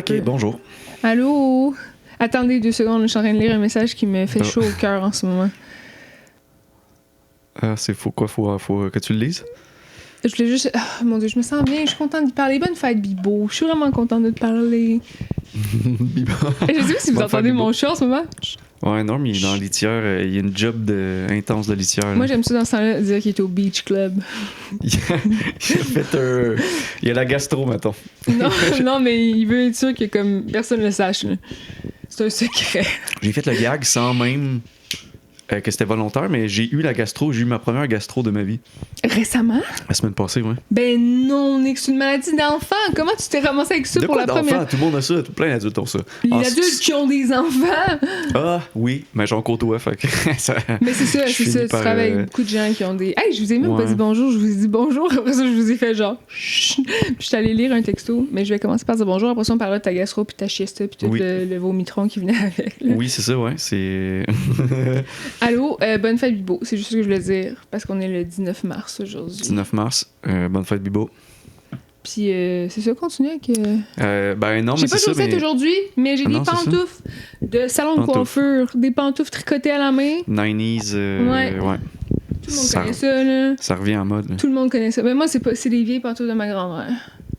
Ok, bonjour. Allô? Attendez 2 secondes, je suis en train de lire un message qui me fait chaud au cœur en ce moment. Ah, c'est faux quoi? Faut que tu le lises? Je voulais juste... Oh, mon Dieu, je me sens bien, je suis contente de parler. Bonne fête, Bibo. Je suis vraiment contente de te parler. Bibo. Je sais pas si vous Bonne entendez fête, mon Bibo. chat en ce moment. Ouais, non, mais il est dans la litière. Il y a une job intense de litière. Là. Moi, j'aime ça dans ce temps-là dire qu'il est au Beach Club. Il a fait un... Il a la gastro, mettons. Non, mais il veut être sûr que comme personne ne le sache. Là. C'est un secret. J'ai fait le gag sans même que c'était volontaire, mais j'ai eu la gastro. J'ai eu ma première gastro de ma vie. Récemment? La semaine passée, ouais. Ben non, Nick, c'est une maladie d'enfant. Comment tu t'es ramassé avec ça De pour quoi la d'enfants? première... Tout le monde a ça. Plein d'adultes ont ça. Les En- adultes qui ont des enfants. Ah, oui, mais j'en côtoie, fait que ça... Mais c'est ça, Je c'est finis ça. Tu par, travailles avec beaucoup de gens qui ont des... Hey, je vous ai même pas Ouais. dit bonjour, je vous ai dit bonjour. Après ça, je vous ai fait genre... Chut. Puis je suis allée lire un texto, mais je vais commencer par dire bonjour. Après ça, on parlera de ta gastro, puis ta siesta, puis tout Oui. le vomitron qui venait avec. Là. Oui, c'est ça, ouais. C'est... Allô, bonne fête, Bibo. C'est juste ce que je voulais dire, parce qu'on est le 19 mars aujourd'hui. 19 mars. Bonne fête, Bibo. Puis c'est ça, continue avec... Ben non, J'ai mais pas c'est de ça, chaussettes mais... aujourd'hui, mais j'ai Ah des non, c'est ça. pantoufles de salon de Pantoufles. coiffure, des pantoufles tricotées à la main. 90s, Ouais. ouais. Tout le monde Ça- connaît ça, là. Ça revient en mode. Là. Tout le monde connaît ça. Mais moi, c'est des vieilles pantoufles de ma grand-mère.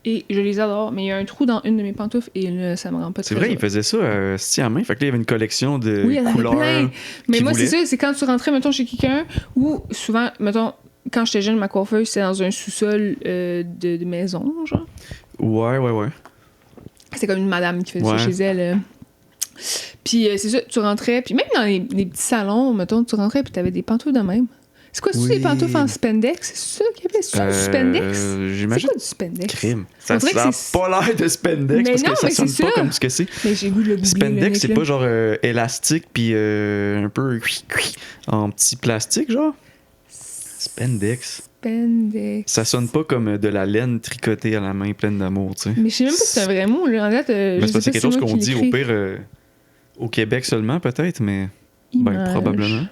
Et je les adore, mais il y a un trou dans une de mes pantoufles et là, ça me rend pas C'est très vrai, il heureuse. faisait ça sti à main. Fait que là, il y avait une collection de Oui, il y en avait couleurs. plein. Mais qu'il moi, c'est voulait. ça, c'est quand tu rentrais, mettons, chez quelqu'un, ou souvent, mettons, quand j'étais jeune, ma coiffeuse, c'était dans un sous-sol de maison, genre. Ouais. C'était comme une madame qui faisait Ouais. ça chez elle. Puis c'est ça, tu rentrais, puis même dans les petits salons, mettons, tu rentrais, puis t'avais des pantoufles de même. C'est quoi, c'est Oui. des pantoufles en spandex? C'est ça qu'il y avait? C'est ça, du spandex? C'est J'imagine. quoi du spandex? Crime. On Ça dirait que n'a c'est- pas l'air de spandex Mais parce non, que ça mais sonne c'est pas ça. comme ce que c'est. Mais j'ai le goût de le googler, Spandex, c'est là. pas genre élastique puis un peu en petit plastique, genre? Spandex. Spandex. Ça sonne pas comme de la laine tricotée à la main pleine d'amour, tu sais. Mais je sais même pas si c'est un vrai mot, là. En fait, Mais je c'est sais parce que pas c'est quelque chose si moi qu'on qui dit au l'écris. pire au Québec seulement, peut-être, mais ben, Image. probablement.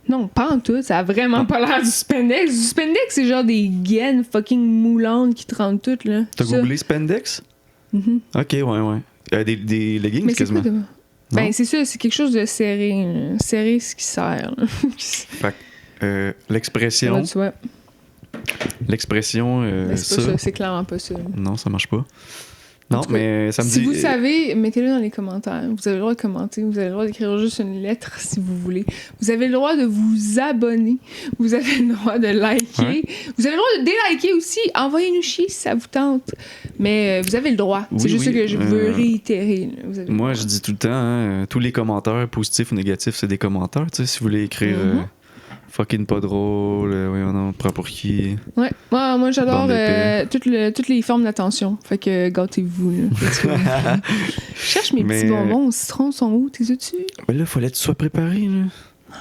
Non, pas en tout. Ça a vraiment pas l'air du spandex. Du spandex, c'est genre des gaines fucking moulantes qui te rendent toutes, là. T'as Ça. googlé spandex? Mhm. Ok, ouais. Des leggings, Mais c'est quasiment. quoi de... Non? Ben, c'est ça, c'est quelque chose de serré. Là. Serré, ce qui sert. Là. Fait que, l'expression. Là, tu vois. L'expression, Ben, c'est pas ça, c'est clairement pas ça. Non, ça marche pas. Non, En tout cas, mais ça me Si dit. vous savez, mettez-le dans les commentaires. Vous avez le droit de commenter, vous avez le droit d'écrire juste une lettre si vous voulez. Vous avez le droit de vous abonner. Vous avez le droit de liker. Ouais. Vous avez le droit de déliker aussi. Envoyez-nous chier si ça vous tente. Mais vous avez le droit. C'est Oui, juste oui, ça que je veux réitérer. Là. Vous avez le Moi, droit. je dis tout le temps, hein, tous les commentaires, positifs ou négatifs, c'est des commentaires. Tu sais, si vous voulez écrire Mhm. fucking pas drôle, oui, on prend pour qui. Ouais. Moi, j'adore Bande d'épais. toutes les formes d'attention. Fait que gâtez-vous. Là. Je cherche mes Mais, petits bonbons au citron. Sont où? T'es dessus? Ben là, fallait que tu sois préparé, là.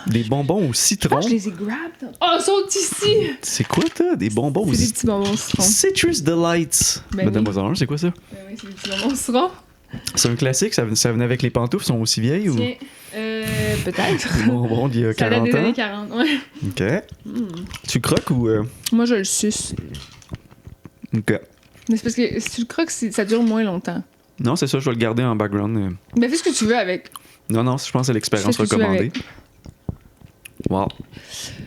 Des bonbons au citron. Ah, je les ai grabbed. Oh, ils sont ici! C'est quoi, toi? Des bonbons au C'est des citron? petits bonbons au citron. Citrus Delights. Ben Donne-moi un, c'est quoi ça? Ben oui, c'est des petits bonbons au citron. C'est un classique, ça venait avec les pantoufles, sont aussi vieilles ou? Tiens, peut-être. Des bonbons d'il y a Ça date 40 des ans? années 40, ouais. Ok. Mm. Tu croques ou. Moi, je le suce. Ok. Mais c'est parce que si tu le croques, ça dure moins longtemps. Non, c'est ça, je vais le garder en background. Mais fais ce que tu veux avec. Non, je pense que c'est l'expérience Fais ce que tu veux recommandée. Wow.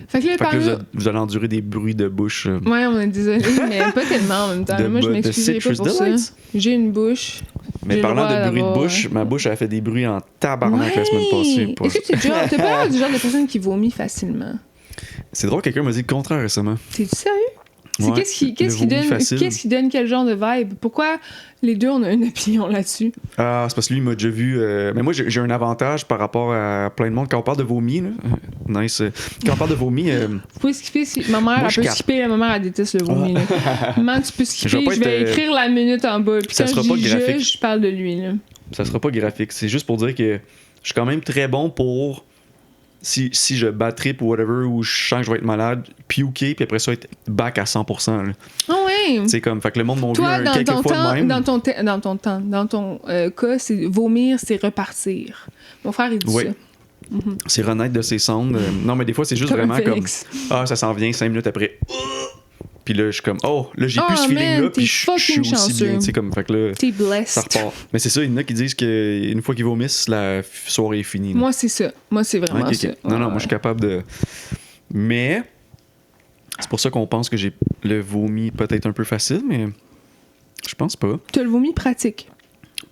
Fait que là, Fait que là, parle... vous allez endurer des bruits de bouche. Ouais, on est désolé, mais pas tellement en même temps. De Moi, je de m'excuserai pas Citrus pour ça. Delights. J'ai une bouche. Mais J'ai le parlant droit de bruit de d'avoir, bouche, ma bouche, elle a fait des bruits en tabarnak la semaine passée. Est-ce que t'es pas l'air du genre de personne qui vomit facilement? C'est drôle, quelqu'un m'a dit le contraire récemment. T'es-tu sérieux? C'est Ouais, qu'est-ce qui le vomi facile. quel genre de vibe? Pourquoi les deux, on a une opinion là-dessus? Ah, c'est parce que lui, il m'a déjà vu. Mais moi, j'ai un avantage par rapport à plein de monde. Quand on parle de vomi, là, nice. Quand on parle de vomi, Vous pouvez skipper. Ma mère, Moi, elle je peut capte. skipper. Ma mère, elle déteste le vomi. là. Maman, tu peux skipper. Je vais pas Je vais être, écrire la minute en bas. Puis ça quand sera je pas dis graphique. je parle de lui. Là. ça sera pas graphique. C'est juste pour dire que je suis quand même très bon pour. Si je bad trip ou whatever, ou je sens que je vais être malade, puker, puis après ça, être back à 100%. Là. Ah ouais! C'est comme, fait que le monde m'a vu Toi, dans quelques ton fois temps, de même. dans ton cas, c'est vomir, c'est repartir. Mon frère, il dit Oui. ça. Mhm. C'est renaître de ses cendres. Non, mais des fois, c'est juste Comme un vraiment comme. phénix. Ah, ça s'en vient 5 minutes après. Puis là, je suis comme, oh, là, j'ai plus ce feeling-là, man, puis je suis fucking aussi chanceux. bien, tu sais, comme, fait que là, T'es ça blessed. repart. Mais c'est ça, il y en a qui disent qu'une fois qu'ils vomissent, la soirée est finie. là. Moi, c'est ça. Moi, c'est vraiment Ok, ça. ok. Non, moi, je suis capable de. Mais, c'est pour ça qu'on pense que j'ai le vomi peut-être un peu facile, mais je pense pas. T'as le vomi pratique.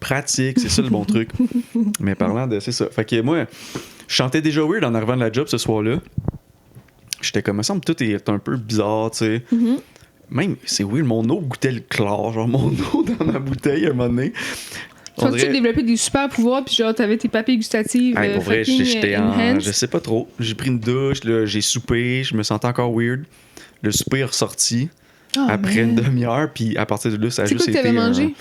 Pratique, c'est ça le bon truc. Mais parlant de. C'est ça. Fait que moi, je chantais déjà weird en arrivant de la job ce soir-là. J'étais comme, il me semble que tout est un peu bizarre, tu sais. Mhm. Même, c'est weird, mon eau goûtait le chlore, genre mon eau dans ma bouteille à un moment donné. On Toi, tu développé des super pouvoirs, puis genre, t'avais tes papilles gustatives Hey, pour vrai, fucking j'étais en. enhanced. Je sais pas trop. J'ai pris une douche, là, j'ai soupé, je me sentais encore weird. Le souper est ressorti Ah, après une man. demi-heure, puis à partir de là, ça a C'est quoi juste que été. t'avais mangé?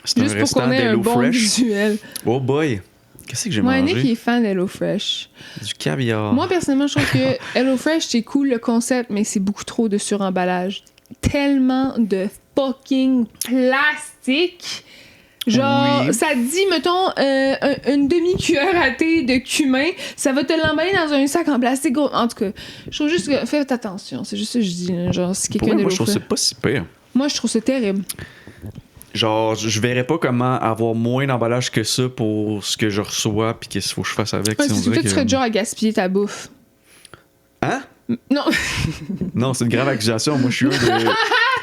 C'était un Juste pour restant qu'on ait un d'Hello bon Fresh. visuel. Oh boy! Qu'est-ce que j'ai Moi, mangé? Nick, il est fan d'HelloFresh. Du caviar. Moi, personnellement, je trouve que HelloFresh, c'est cool le concept, mais c'est beaucoup trop de suremballage. Tellement de fucking plastique. Genre, Oui. ça dit, mettons, une demi-cuillère à thé de cumin, ça va te l'emballer dans un sac en plastique. Gros. En tout cas, je trouve juste que faites attention. C'est juste ça que je dis. Là. Genre, si Pour quelqu'un vrai, moi, je trouve d'HelloFresh. ça pas si pire. Moi, je trouve ça terrible. Genre, je verrais pas comment avoir moins d'emballage que ça pour ce que je reçois puis qu'est-ce qu'il faut que je fasse avec. Ouais, tu sais, on c'est toi, dirait tu que- serais du genre à gaspiller ta bouffe. Hein? Non, Non, c'est une grave accusation. Moi, je suis un de.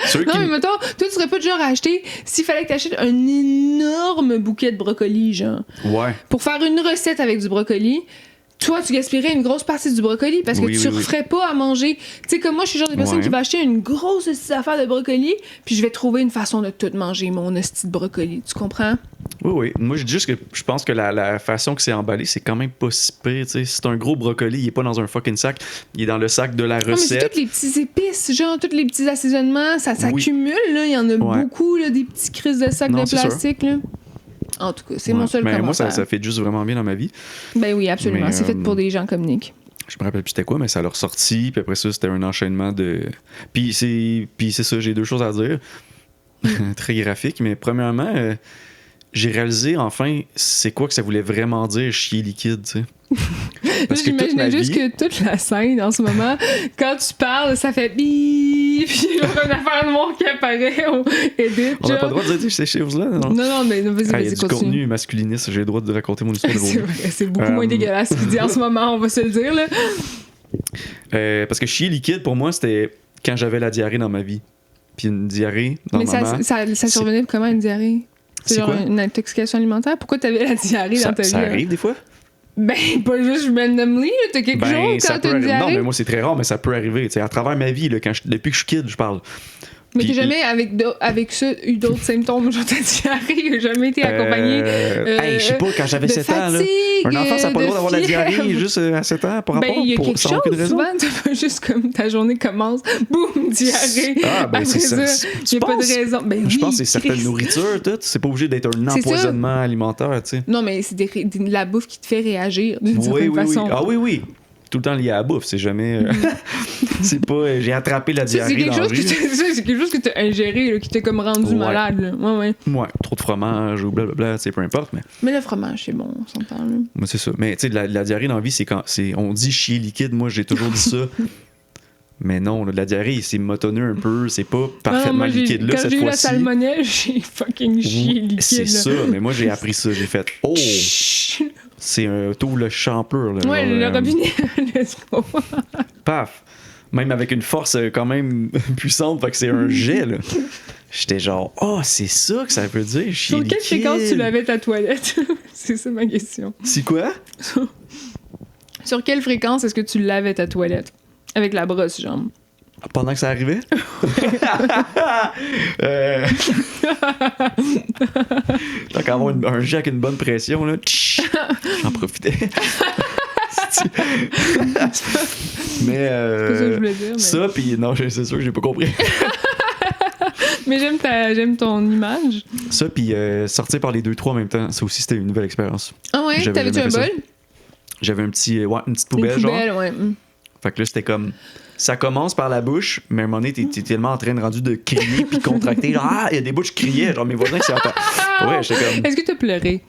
Ceux non qui mais mettons, toi, tu serais pas du genre à acheter, s'il fallait que t'achètes un énorme bouquet de brocoli, genre, Ouais. pour faire une recette avec du brocoli, toi, tu gaspillerais une grosse partie du brocoli parce que Oui, tu oui, oui. referais pas à manger. Tu sais, comme moi, je suis le genre de personne Ouais. qui va acheter une grosse hostie affaire de brocoli, puis je vais trouver une façon de tout manger, mon hostie de brocoli. Tu comprends? Oui, oui. Moi, je dis juste que je pense que la façon que c'est emballé, c'est quand même pas si pire. Tu sais, c'est un gros brocoli, il est pas dans un fucking sac, il est dans le sac de la Non, mais c'est recette. toutes les petits épices, genre, tous les petits assaisonnements, ça Oui. s'accumule, là. Il y en a Ouais. beaucoup, là, des petits crises de sacs Non, de c'est sûr. plastique, là. En tout cas, c'est mon Ouais. seul Mais commentaire. moi, ça fait juste vraiment bien dans ma vie. Ben oui, absolument. Mais, C'est fait pour des gens comme Nick. Je me rappelle plus c'était quoi, mais ça l'a ressorti. Puis après ça, c'était un enchaînement de. Puis c'est ça, j'ai deux choses à dire. Très graphique. Mais premièrement, j'ai réalisé enfin c'est quoi que ça voulait vraiment dire chier liquide, tu sais. Parce que toute J'imaginais ma juste vie. que toute la scène en ce moment, quand tu parles, ça fait bip, puis il y a une affaire noire qui apparaît au edit. On n'a pas genre. le droit de dire ces choses-là, non? Non, mais vas-y, Ah, il y a vas-y, du continue. contenu masculiniste, j'ai le droit de raconter mon histoire de C'est vomi. vrai, c'est beaucoup moins dégueulasse ce qu'il dit en ce moment, on va se le dire, là. Parce que chier liquide, pour moi, c'était quand j'avais la diarrhée dans ma vie. Puis une diarrhée, Mais normalement... ça survenait comment une diarrhée? C'est C'est genre quoi? une intoxication alimentaire? Pourquoi t'avais la diarrhée dans ta vie? ça là? arrive des fois? Ben, pas juste randomly, là, t'as quelque chose ça quand peut t'as une arriver. Non, diarrhée. mais moi, c'est très rare, mais ça peut arriver. Tu sais, à travers ma vie, là, depuis que je suis kid, je parle. Mais Puis- t'as jamais, avec ça, eu d'autres symptômes, genre ta diarrhée, t'as jamais été accompagné Hey, je sais pas, quand j'avais de 7 ans, là, fatigue, un enfant, ça n'a pas le droit d'avoir la de diarrhée fièvre. juste à 7 ans pour rapport, Ben, il y a quelque sans chose, aucune raison. souvent, t'as pas juste comme ta journée commence, boum, diarrhée. Ah, ben, Après c'est ça. ça, Tu y a pas de penses? raison. Ben Je oui, pense que c'est certaines Christ. nourritures, tout. C'est pas obligé d'être un C'est ça. empoisonnement alimentaire, tu sais. Non, mais c'est de la bouffe qui te fait réagir d'une certaine Oui. façon. Ah oui. Tout le temps lié à la bouffe. C'est jamais. C'est pas. J'ai attrapé la Ça, diarrhée c'est quelque dans la chose que rue. c'est quelque chose que t'as ingéré, là, qui t'a comme rendu Ouais. malade. Là. Ouais. Ouais, trop de fromage ou blablabla, tu sais, peu importe. Mais Mais le fromage, c'est bon, on s'entend. Là. moi, c'est ça. Mais tu sais, la diarrhée dans la vie, c'est quand. On dit chier liquide. Moi, j'ai toujours dit ça. Mais non, là, la diarrhée, c'est motonneux un peu. C'est pas parfaitement moi, liquide là, quand cette j'ai eu la fois-ci. salmonelle, j'ai fucking chié liquide. C'est là. ça, mais moi, j'ai appris ça. J'ai fait. Oh! Chut. C'est un tout le champleur. Là, Ouais, genre, le robinet, let's go. Paf! Même avec une force quand même puissante, fait que c'est un jet, là. J'étais genre, oh, c'est ça que ça veut dire, chier Sur quelle liquide. fréquence tu lavais ta toilette? C'est ça ma question. C'est quoi? Sur quelle fréquence est-ce que tu lavais ta toilette? Avec la brosse, genre. Pendant que ça arrivait? Tant qu'à avoir un jet avec une bonne pression, là, j'en profitais. Mais C'est pas ça que je voulais dire. Mais, ça, puis non, c'est sûr que j'ai pas compris. mais j'aime ton image. Ça, puis sortir par les 2-3 en même temps, ça aussi, c'était une nouvelle expérience. Ah ouais? J'avais T'avais-tu un jamais fait bol? J'avais une petite Une poubelle, genre. poubelle, ouais. Fait que là, c'était comme. Ça commence par la bouche, mais à un moment donné, t'es tellement en train de crier puis de contracter. Genre, ah, il y a des bouches qui criaient. Genre, mes voisins qui s'entendent. Ouais, j'étais comme. Est-ce que t'as pleuré?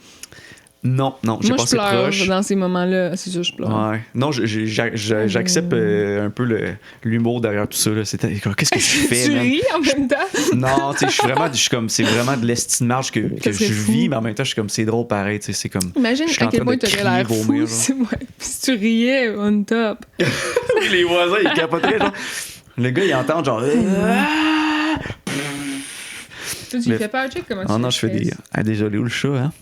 Non, j'ai Moi, je passé pleure proche. dans ces moments-là. C'est sûr, je pleure. Ouais. Non, j'accepte un peu l'humour derrière tout ça. Là. Qu'est-ce que je fais, Tu man? ris en même temps? Non, tu sais, je suis comme, c'est vraiment de l'estime marge que serait je fou. vis, mais en même temps, je suis comme, c'est drôle pareil, tu sais, c'est comme. Imagine je suis à en quel train point de t'aurais crier, l'air fou vomir, genre. si tu riais on top. Les voisins, ils capoteraient, genre. Le gars, il entend, genre. Toi, tu lui fais peur, check comment tu Oh non, le je fais des. fais. Ah, déjà, où le chat, hein?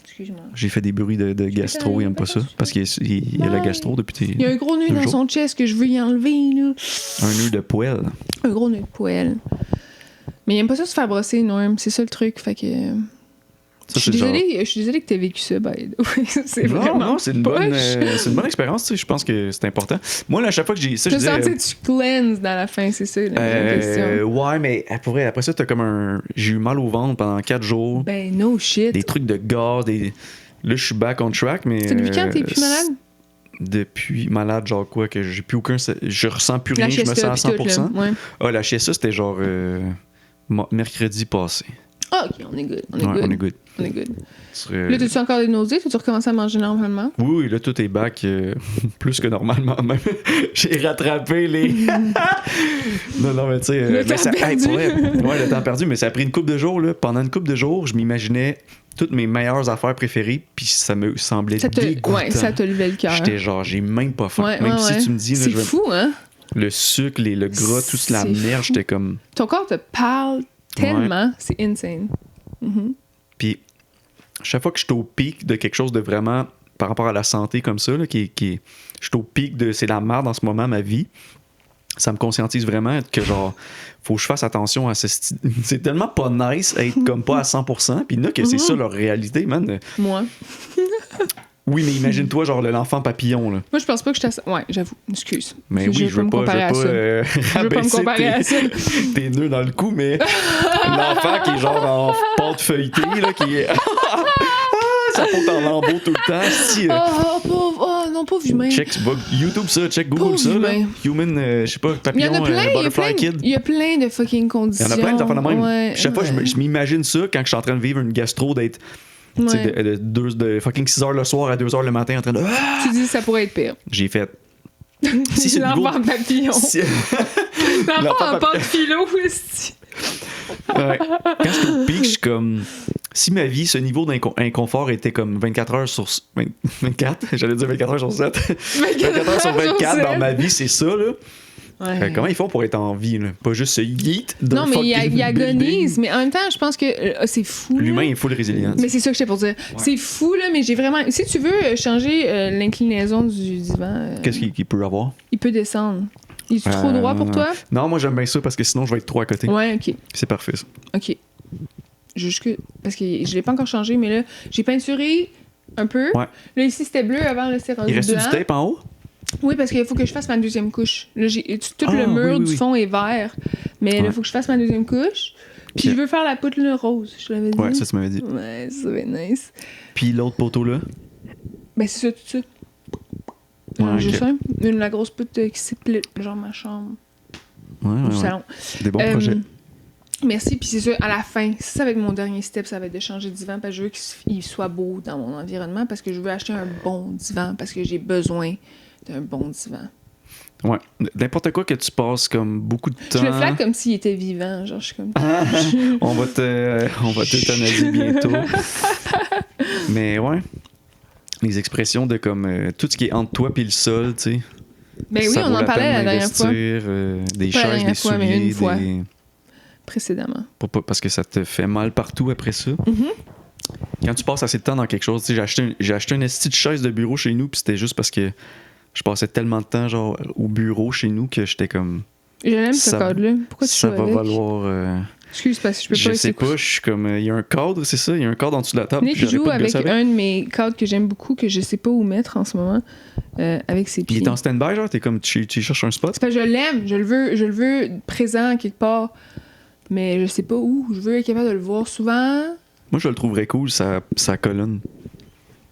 Excuse-moi. J'ai fait des bruits de gastro, il aime pas ça. Parce qu'il y a la gastro depuis. Il y a un gros nœud dans jours. son chest que je veux y enlever, là. Un nœud de poêle. Un gros nœud de poêle. Mais il aime pas ça se faire brosser, Norm. C'est ça le truc, fait que... Ça, je suis c'est genre- désolée que t'aies vécu ça, by the way. C'est vraiment Non, c'est une bonne, poche. c'est une bonne expérience, tu sais, je pense que c'est important. Moi, là, à chaque fois que j'ai ça, je Je disais, sentais que tu cleanses dans la fin, c'est ça la question. ouais, mais pour vrai, après ça, t'as comme un. J'ai eu mal au ventre pendant 4 jours. Ben, no shit. Des trucs de gaz, des. Là, je suis back on track, mais. C'est depuis quand t'es plus malade? Depuis malade, genre quoi, que j'ai plus aucun. Je ressens plus rien, La je me Chesta, sens à puis tout, 100%. là. Ouais. Ah, la chiesta, c'était genre. Mercredi passé. Ah, ok, on est good. On est Ouais, good. on est good. On est good. Serait- Là, t'as-tu encore des nausées? T'as-tu recommencé à manger normalement? Oui, là, tout est back plus que normalement même. J'ai rattrapé les. non, mais tu sais. Le temps perdu. pour vrai, ouais, le temps perdu, mais ça a pris une couple de jours. Là. Pendant une couple de jours, je m'imaginais toutes mes meilleures affaires préférées, puis ça me semblait dégoûtant. Ouais, ça t'a levé le cœur. J'étais genre, j'ai même pas faim. Ouais, même ouais, si ouais. tu me dis, là, c'est fou, hein? le sucre, le gras, toute la C'est merde, fou. j'étais comme. Ton corps te parle tellement, c'est insane. Mhm. Puis, chaque fois que je suis au pic de quelque chose de vraiment par rapport à la santé comme ça, là, je suis au pic de c'est la merde en ce moment, ma vie, ça me conscientise vraiment que genre, faut que je fasse attention à ce style. C'est tellement pas nice être comme pas à 100%, puis il y en a que c'est ça leur réalité, man. Moi. Oui, mais imagine-toi, genre, l'enfant papillon, là. Moi, je pense pas que je t'asse... Ouais, j'avoue. Excuse. Mais oui, je veux me pas, comparer à ça. Je veux pas me rabaisser comparer à ça. tes nœuds dans le cou, mais l'enfant qui est genre en pâte feuilletée, là, qui est. Ça monte en lambeaux tout le temps. Si, Oh, pauvre. Oh, non, pauvre humain. check YouTube ça, check Google Pauvre ça, là. humain. Human, je sais pas, Il y papillon, en a plein, butterfly kid. il y a plein de fucking Il y conditions. en a plein d'enfants de même. Ouais, Chaque fois, ouais. je m'imagine ça quand je suis en train de vivre une gastro, d'être tu sais, Ouais. de fucking 6h le soir à 2h le matin en train de. Ah! Tu dis que ça pourrait être pire. J'ai fait. Si c'est le L'enfant niveau- papillon. Si- L'enfant l'enfant en papillon. pâte philo, aussi. Ouais. Quand je suis au pic, je suis comme. Si ma vie, ce niveau d'inconfort était comme 24 heures sur. 24 J'allais dire 24 heures sur 7. 24 heures sur 24 dans ma vie, c'est ça, là. Ouais. Comment ils font pour être en vie, là? Pas juste se yeet d'un Non, mais il fucking agonise. building. Mais en même temps, je pense que c'est fou. là. L'humain est full résilient. Mais c'est ça que j'étais pour dire. C'est fou, là, mais j'ai vraiment. Si tu veux changer l'inclinaison du divan, Qu'est-ce qu'il peut avoir? il peut descendre. Il est trop droit pour toi? Non, moi j'aime bien ça parce que sinon je vais être trop à côté. Ouais, ok. C'est parfait ça. Ok. Parce que je l'ai pas encore changé, mais là, j'ai peinturé un peu. Ouais. Là, ici, c'était bleu avant, là, c'est rendu Il reste blanc. du tape en haut? Oui, parce qu'il faut que je fasse ma deuxième couche. Là, tout Ah, le mur oui, oui, du oui. fond est vert. Mais là, Ouais. il faut que je fasse ma deuxième couche. Puis Puis- je veux faire la poutre là, rose, je te l'avais dit. Ouais, ça tu m'avais dit. Ouais, ça va être nice. Puis l'autre poteau là? Ben, c'est ça, tout ça. Ouais, Juste ok. la grosse poutre qui split, genre ma chambre, Ouais, ou ouais, ouais. salon. Des bons projets. Merci, puis c'est ça, à la fin, ça va être mon dernier step, ça va être de changer de divan, parce que je veux qu'il soit beau dans mon environnement, parce que je veux acheter un bon divan, parce que j'ai besoin d'un bon divan. Ouais. N'importe quoi que tu passes comme beaucoup de temps. Je le flatte comme s'il était vivant, genre je suis comme... On va t'euthanasier bientôt. Mais ouais. Les expressions de comme tout ce qui est entre toi et le sol, tu sais. Ben oui, Ça on vaut en parlait peine la dernière d'investir, fois, des Pas la chaises, dernière des fois, mais souliers, une fois. des... précédemment. Parce que ça te fait mal partout après ça. Mm-hmm. Quand tu passes assez de temps dans quelque chose, tu sais, j'ai acheté une petite chaise de bureau chez nous, puis c'était juste parce que je passais tellement de temps genre au bureau chez nous que j'étais comme Je l'aime ce Ça- cadre-là. Pourquoi tu ça joues va avec? valoir. Excuse, parce que je peux Je pas sais pas, je suis comme il y a un cadre, c'est ça, il y a un cadre en dessous de la table. Nick puis j'aurais joue pas de avec gosse un de mes cadres que j'aime beaucoup, que je sais pas où mettre en ce moment, avec ses Il pieds. est en stand-by, genre, t'es comme tu cherches un spot. C'est parce que je l'aime, je le veux présent quelque part, mais je sais pas où. Je veux être capable de le voir souvent. Moi, je le trouverais cool, sa colonne,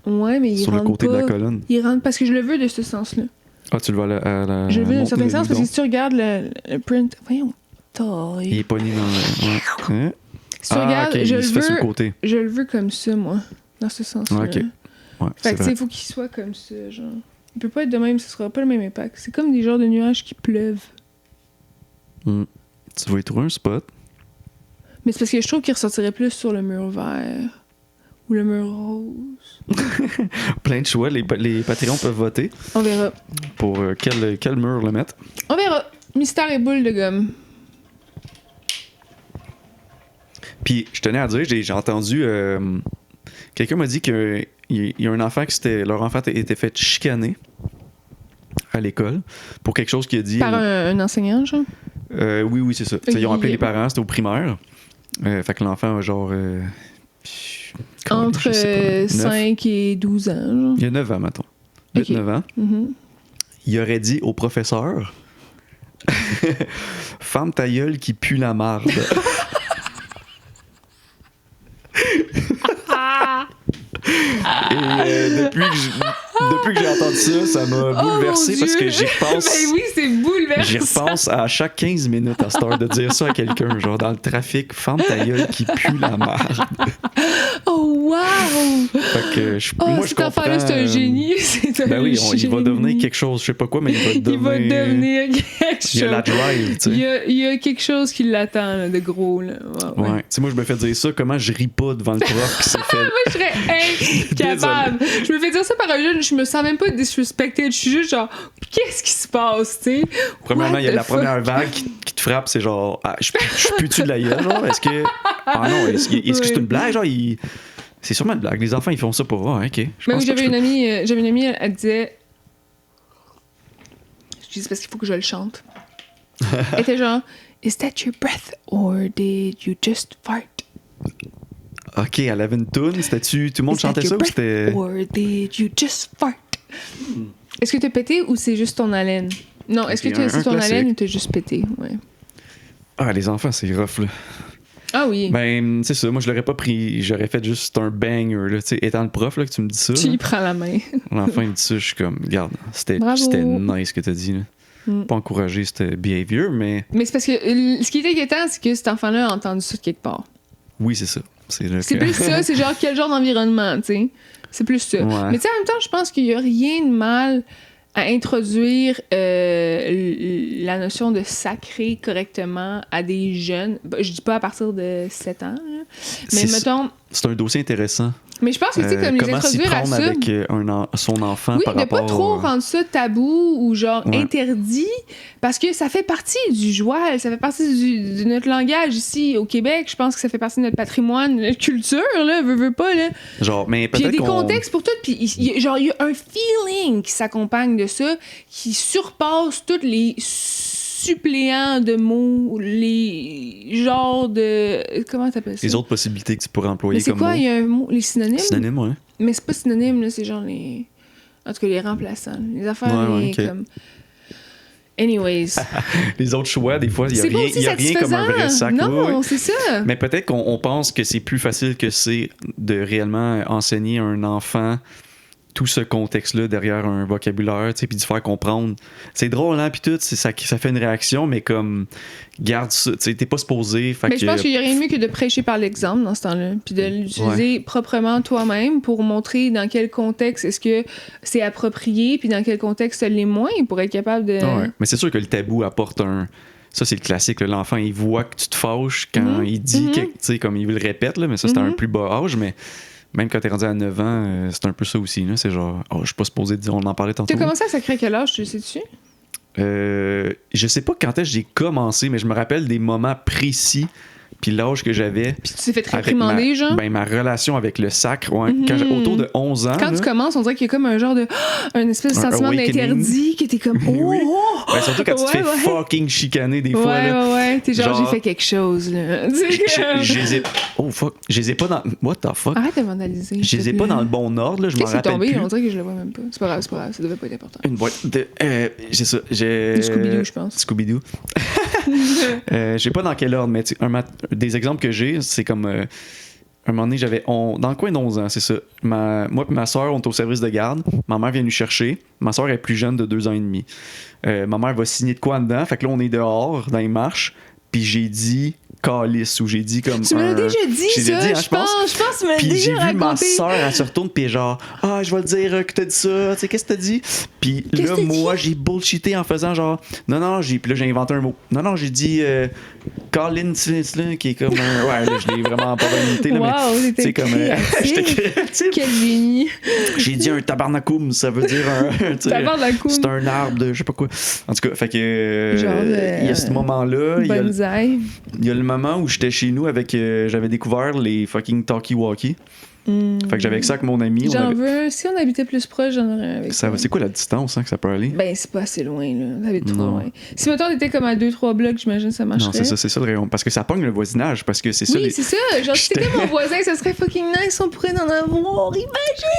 Ouais, mais il sur le rentre côté pas. de la colonne. Il rentre parce que je le veux de ce sens-là. Ah, tu le vois à la. Je le veux d'un montre certain le sens parce guidon. que si tu regardes le print, voyons, Il est pogné dans le. Ouais. Hein? si tu Ah, regardes, ok, je il se fait sur le le veux, côté. je le veux comme ça, moi. dans ce sens-là. Ok. Ouais, Fait c'est que, tu sais, vrai. il faut qu'il soit comme ça, genre. Il peut pas être de même, ce sera pas le même impact. C'est comme des genres de nuages qui pleuvent. Tu vas y trouver un spot. Mais c'est parce que je trouve qu'il ressortirait plus sur le mur vert ou le mur rose. Plein de choix. Les Patreons peuvent voter On verra. pour quel mur le mettre. On verra. Mystère et boule de gomme. Puis, je tenais à dire, j'ai entendu... quelqu'un m'a dit qu'il y a un enfant leur enfant était fait chicaner à l'école pour quelque chose qu'il a dit... Par un enseignant, genre? Oui, c'est ça. Ils ont appelé les parents, c'était au primaire. Fait que l'enfant a genre... Entre je sais pas, 5 et 12 ans, genre. Il y a 9 ans, mettons. 8-9 ans. Mhm. Il aurait dit au professeur Femme ta gueule qui pue la marde. Et depuis que j'ai entendu ça, ça m'a bouleversé mon parce Dieu. que j'y repense. Ben oui, c'est bouleversant. J'y repense à chaque 15 minutes à cette heure de dire ça à quelqu'un, genre dans le trafic, femme ta gueule qui pue la marde. Oh, wow! Fait que moi, je cet comprends. enfant-là, c'est un génie. C'est un Ben oui, génie. il va devenir quelque chose, je sais pas quoi, mais il va devenir. Il va devenir quelque chose. Il y a la drive, tu sais. Il y a quelque chose qui l'attend, là, de gros. Là. Ouais. Ouais. Tu sais, moi, je me fais dire ça, comment je ris pas devant le prof qui s'est fait. Moi, je serais incapable. Je me fais dire ça par un jeune, je me sens même pas disrespected. Je suis juste genre, qu'est-ce qui se passe, tu sais? Premièrement, il y a What la the fuck? première vague qui te frappe, c'est genre, je pue-tu de la gueule, genre? Est-ce que. Ah non, est-ce que c'est une blague, genre? C'est sûrement une blague. Les enfants, ils font ça pour voir, ok. Je Mais pense oui, pas j'avais que une amie, elle disait. Je dis c'est parce qu'il faut que je le chante. Elle était genre, Is that your breath or did you just fart? Ok, elle avait une toune, c'était-tu. Tout le monde Is that chantait your ça ou breath c'était. or did you just fart? Est-ce que t'as pété ou c'est juste ton haleine? Non, est-ce que Ok, c'est un ton classique. haleine ou t'as juste pété? Ouais. Ah, les enfants, c'est rough, là. Ah oui. Ben, c'est ça, moi, je l'aurais pas pris. J'aurais fait juste un banger, là. Tu sais, étant le prof, là, que tu me dis ça. Tu là, y prends la main. l'enfant, il dit ça, je suis comme, regarde, Bravo. c'était nice ce que t'as dit, là. Pas encourager ce behavior, mais Mais c'est parce que ce qui est inquiétant, c'est que cet enfant-là a entendu ça de quelque part. oui, c'est ça. C'est plus ça, c'est genre quel genre d'environnement, tu sais. C'est plus ça. Ouais. Mais tu sais, en même temps, je pense qu'il y a rien de mal à introduire la notion de sacré correctement à des jeunes. Ben, je dis pas à partir de 7 ans, là. Mais mettons. C'est un dossier intéressant. Mais je pense que, tu sais, comme les comment s'y introduire à prendre ça. avec son enfant Oui, par de rapport pas trop rendre ça tabou ou genre Ouais. interdit, parce que ça fait partie du joual, ça fait partie de notre langage ici au Québec. Je pense que ça fait partie de notre patrimoine, de notre culture, là, veux pas, là. Genre, mais Puis il y a peut-être des qu'on... contextes pour tout, puis il y a un feeling qui s'accompagne de ça, qui surpasse tous les suppléants de mots, les genres de... Comment t'appelles ça? Les autres possibilités que tu pourrais employer Mais c'est comme quoi? mot. Il y a un mot, les synonymes? Synonyme, ouais. Mais c'est pas synonyme, là, c'est genre les... En tout cas, les remplaçants. Les affaires, Ouais, les, ok. comme... Anyways. Les autres choix, des fois, il C'est pas aussi y a rien comme un vrai satisfaisant. sac. Non, Ouais, ouais. c'est ça. Mais peut-être qu'on pense que c'est plus facile que c'est de réellement enseigner à un enfant tout ce contexte-là derrière un vocabulaire, tu sais, puis de faire comprendre. C'est drôle, hein, puis tout, ça fait une réaction, mais comme, garde ça, tu sais, t'es pas supposé. Fait Mais je pense qu'il y a rien de mieux que de prêcher par l'exemple dans ce temps-là, puis de l'utiliser proprement toi-même pour montrer dans quel contexte est-ce que c'est approprié, puis dans quel contexte ça l'est moins, pour être capable de... Ouais. Mais c'est sûr que le tabou apporte un... Ça, c'est le classique. Là. L'enfant, il voit que tu te fâches quand il dit, tu sais, comme il le répète, là, mais ça, c'est à un plus bas âge, mais... Même quand t'es rendu à 9 ans, c'est un peu ça aussi. Là. C'est genre, oh, je suis pas supposé dire, on en parlait tantôt. Tu as commencé à sacrer à quel âge, tu le sais-tu? Je sais pas quand est-ce que j'ai commencé, mais je me rappelle des moments précis, puis l'âge que j'avais. Puis tu t'es fait avec réprimander, genre? Ben, ma relation avec le sacre, ouais. Quand autour de 11 ans. Quand là, tu commences, on dirait qu'il y a comme un genre de... un espèce de Un sentiment awakening. d'interdit, que t'es comme... Oh, Oui. oh! Ben, surtout quand tu te fais Ouais. fucking chicaner des fois. Ouais, Là. ouais. T'es genre, Genre- j'ai fait quelque chose, là. Tu sais, Je les ai. Oh fuck. Je les ai pas dans. What the fuck? Arrête de vandaliser. Je les ai pas dans le bon ordre, là. Je m'en Qu'est-ce qui est rappelle tombé? plus. On dirait que je le vois même pas. C'est pas grave, ça devait pas être important. Une boîte de. J'ai ça. De Scooby-Doo, je pense. Scooby-Doo. Je sais pas dans quel ordre, mais des exemples que j'ai, c'est comme. Un moment donné, dans le coin d'11 ans, c'est ça. Moi et ma soeur, on est au service de garde. Ma mère vient nous chercher. Ma soeur est plus jeune de 2 ans et demi. Ma mère va signer de quoi dedans. Fait que là, on est dehors, dans les marches. puis j'ai dit calice, ou j'ai dit comme Tu me l'as déjà dit, j'ai ça, dit, hein, je pense que tu me l'as puis j'ai déjà vu ma raconté. soeur, elle se retourne, puis genre, je vais le dire que t'as dit ça, tu sais, qu'est-ce que t'as dit? Puis là, moi, j'ai bullshité en faisant genre, non, puis là, j'ai inventé un mot. Non, j'ai dit Colin Slin, qui est comme un. Ouais, là, je l'ai vraiment pas imité, là, mais t'étais comme. J'étais créatif. Quel génie. J'ai dit un tabarnacoum, ça veut dire un. Tabarnacoum. C'est un arbre de je sais pas quoi. En tout cas, fait que. Il y a ce moment-là. Bonsaï. Il y a le moment où j'étais chez nous avec. J'avais découvert les fucking talkie-walkie. Fait que j'avais ça avec mon ami. J'en veux. Si on habitait plus proche, j'en aurais un avec ça. C'est quoi la distance que ça peut aller? Ben, c'est pas assez loin, là. Ça va être trop loin. Si, mettons, on était comme à 2-3 blocs, j'imagine ça marcherait. Non, c'est ça le rayon. Parce que ça pogne le voisinage. Parce que c'est ça. Oui, c'est ça. Genre, si t'étais mon voisin, ça serait fucking nice. On pourrait en avoir. Imagine!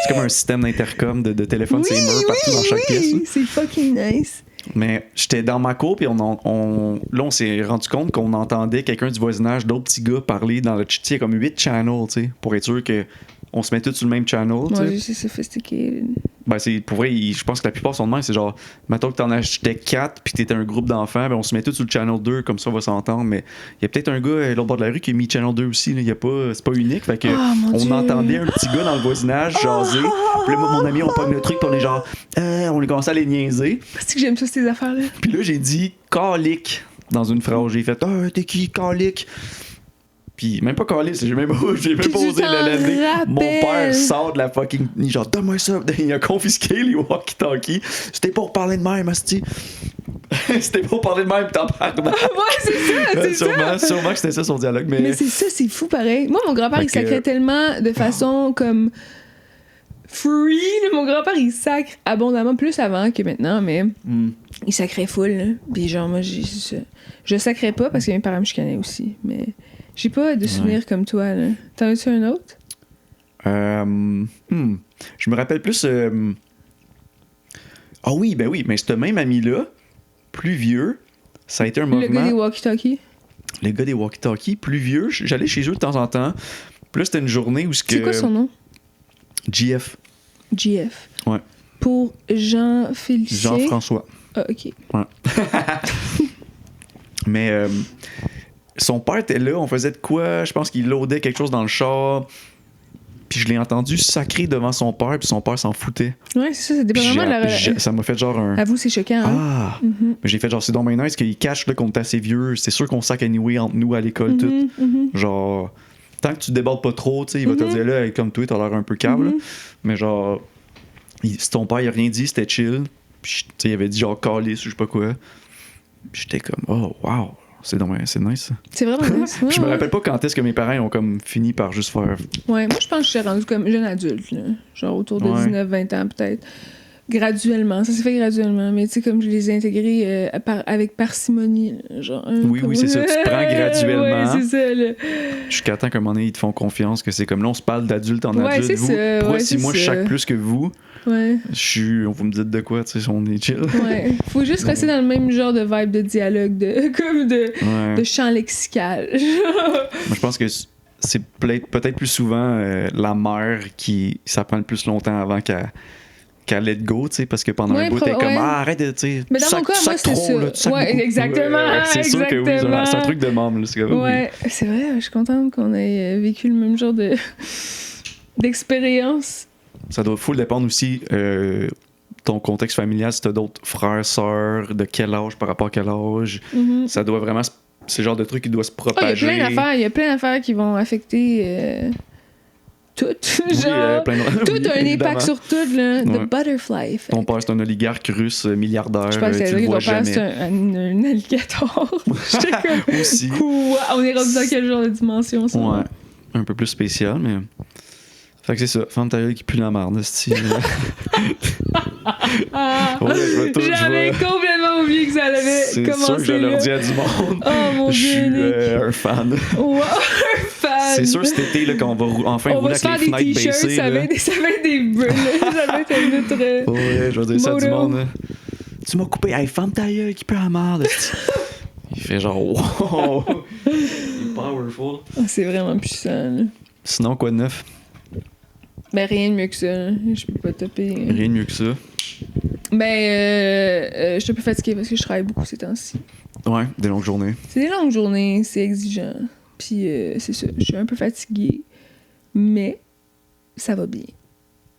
C'est comme un système d'intercom de téléphone, c'est murs partout dans chaque pièce. C'est fucking nice. Mais j'étais dans ma cour, puis là, on s'est rendu compte qu'on entendait quelqu'un du voisinage, d'autres petits gars parler dans le chat. Il y a comme 8 channels, tu sais, pour être sûr qu'on se met tous sur le même channel. Ouais, c'est sophistiqué. Ben, c'est, pour vrai, je pense que la plupart sont de même. C'est genre, mettons que t'en achetais 4 puis que t'étais un groupe d'enfants, ben on se met tous sur le channel 2, comme ça on va s'entendre. Mais il y a peut-être un gars à l'autre bord de la rue qui a mis channel 2 aussi. Là. C'est pas unique. Fait que on entendait un petit gars dans le voisinage jaser. Puis là, mon ami, on pogne le truc, puis on est genre, on a commencé à les niaiser. C'est que j'aime ça, ces affaires-là. Puis là, j'ai dit calique dans une phrase. J'ai fait, t'es qui, calique? Puis même pas calice, j'ai même pas osé le laisser. Mon père sort de la fucking. Genre, donne-moi ça. Il a confisqué les walkie-talkies. C'était pour parler de même, asti. C'était pour parler de même, t'en parles. Ouais, c'est ça, Sûrement que c'était ça son dialogue. Mais c'est ça, c'est fou pareil. Moi, mon grand-père, il sacrait tellement de façon comme free. Mon grand-père, il sacre abondamment, plus avant que maintenant, mais il sacrait full. Là. Puis genre, moi, je sacrais pas parce que mes parents me chicanaient aussi, mais j'ai pas de souvenirs comme toi. Là. T'en as-tu un autre? Je me rappelle plus... Ah oui, mais ce même ami-là, plus vieux, ça a été un mouvement... Le gars des walkie-talkies? Le gars des walkie-talkies, plus vieux, j'allais chez eux de temps en temps. Puis là, c'était une journée où... C'est quoi son nom? GF. GF. Ouais. Pour Jean-Félicien? Jean-François. Ah, OK. Ouais. Mais son père était là, on faisait de quoi? Je pense qu'il loadait quelque chose dans le char. Puis je l'ai entendu sacrer devant son père, puis son père s'en foutait. Ouais, c'est ça, ça dépend vraiment de la relation. Ça m'a fait genre un... Avoue, c'est choquant, hein? Mais j'ai fait genre, c'est donc bien nice qu'il cache là, qu'on est assez vieux. C'est sûr qu'on sac anyway entre nous à l'école, tout. Genre, tant que tu débordes pas trop, tu sais, il va te dire là, hey, comme toi, t'as l'air un peu câble. Mais genre, si ton père, il a rien dit, c'était chill. Puis, tu sais, il avait dit genre, calice ou je sais pas quoi. Puis j'étais comme, oh, wow. C'est nice, ça. C'est vraiment nice. Je me rappelle pas quand est-ce que mes parents ont comme fini par juste faire... Ouais, moi, je pense que je suis rendu comme jeune adulte, là. Genre autour de 19-20 ans, peut-être. Graduellement. Ça s'est fait graduellement. Mais tu sais, comme je les ai intégrés avec parcimonie. Là, genre, oui, c'est ça. Tu prends graduellement. Ouais, c'est ça, là. Jusqu'à temps qu'à un moment donné, ils te font confiance que c'est comme là, on se parle d'adulte en adulte. C'est vous, ça. pourquoi si moi, je chaque plus que vous... Ouais. Vous me dites de quoi, tu sais, on est chill. Ouais. Faut juste rester dans le même genre de vibe de dialogue, de chant lexical. Moi, je pense que c'est peut-être plus souvent la mère qui ça prend le plus longtemps avant qu'elle let go, tu sais, parce que pendant un bout, t'es comme arrête de, tu sais, mais dans mon cas, moi, c'était ça. Ouais, exactement. C'est sûr que oui, c'est un truc de môme, là. Ouais, c'est vrai, je suis contente qu'on ait vécu le même genre d'expérience. Ça doit full dépendre aussi ton contexte familial, si t'as d'autres frères, sœurs, de quel âge par rapport à quel âge. Ça doit vraiment... C'est le genre de truc qui doit se propager. Il y a plein d'affaires qui vont affecter tout. Genre, tout a un impact sur tout, là. The butterfly effect. Ton père, c'est un oligarque russe milliardaire. Je pense que tu le vois jamais. c'est un alligator. J'étais comme... aussi. Quoi? On est rendu dans quel genre de dimension, ça? Ouais. Un peu plus spécial, mais... Fait que c'est ça, femme ta gueule qui pue la merde, style. J'avais complètement oublié que ça avait commencé. C'est sûr que je leur dis à du monde. Oh mon Dieu. Je suis un fan. Wow, un fan. C'est sûr cet été là, qu'on va enfin rouler avec les fenêtres baissées. Ça va être des bulles. Ça va être notre... Ouais, je vais dire ça à du monde. Là. Tu m'as coupé. Hey, femme ta gueule qui pue la merde. Il fait genre wow. Il est powerful. C'est vraiment puissant. Là. Sinon, quoi de neuf? Ben, rien de mieux que ça. Je peux pas taper. Rien de mieux que ça. Ben, je suis un peu fatiguée parce que je travaille beaucoup ces temps-ci. Ouais, des longues journées. C'est des longues journées, c'est exigeant. Puis c'est ça, je suis un peu fatiguée, mais ça va bien.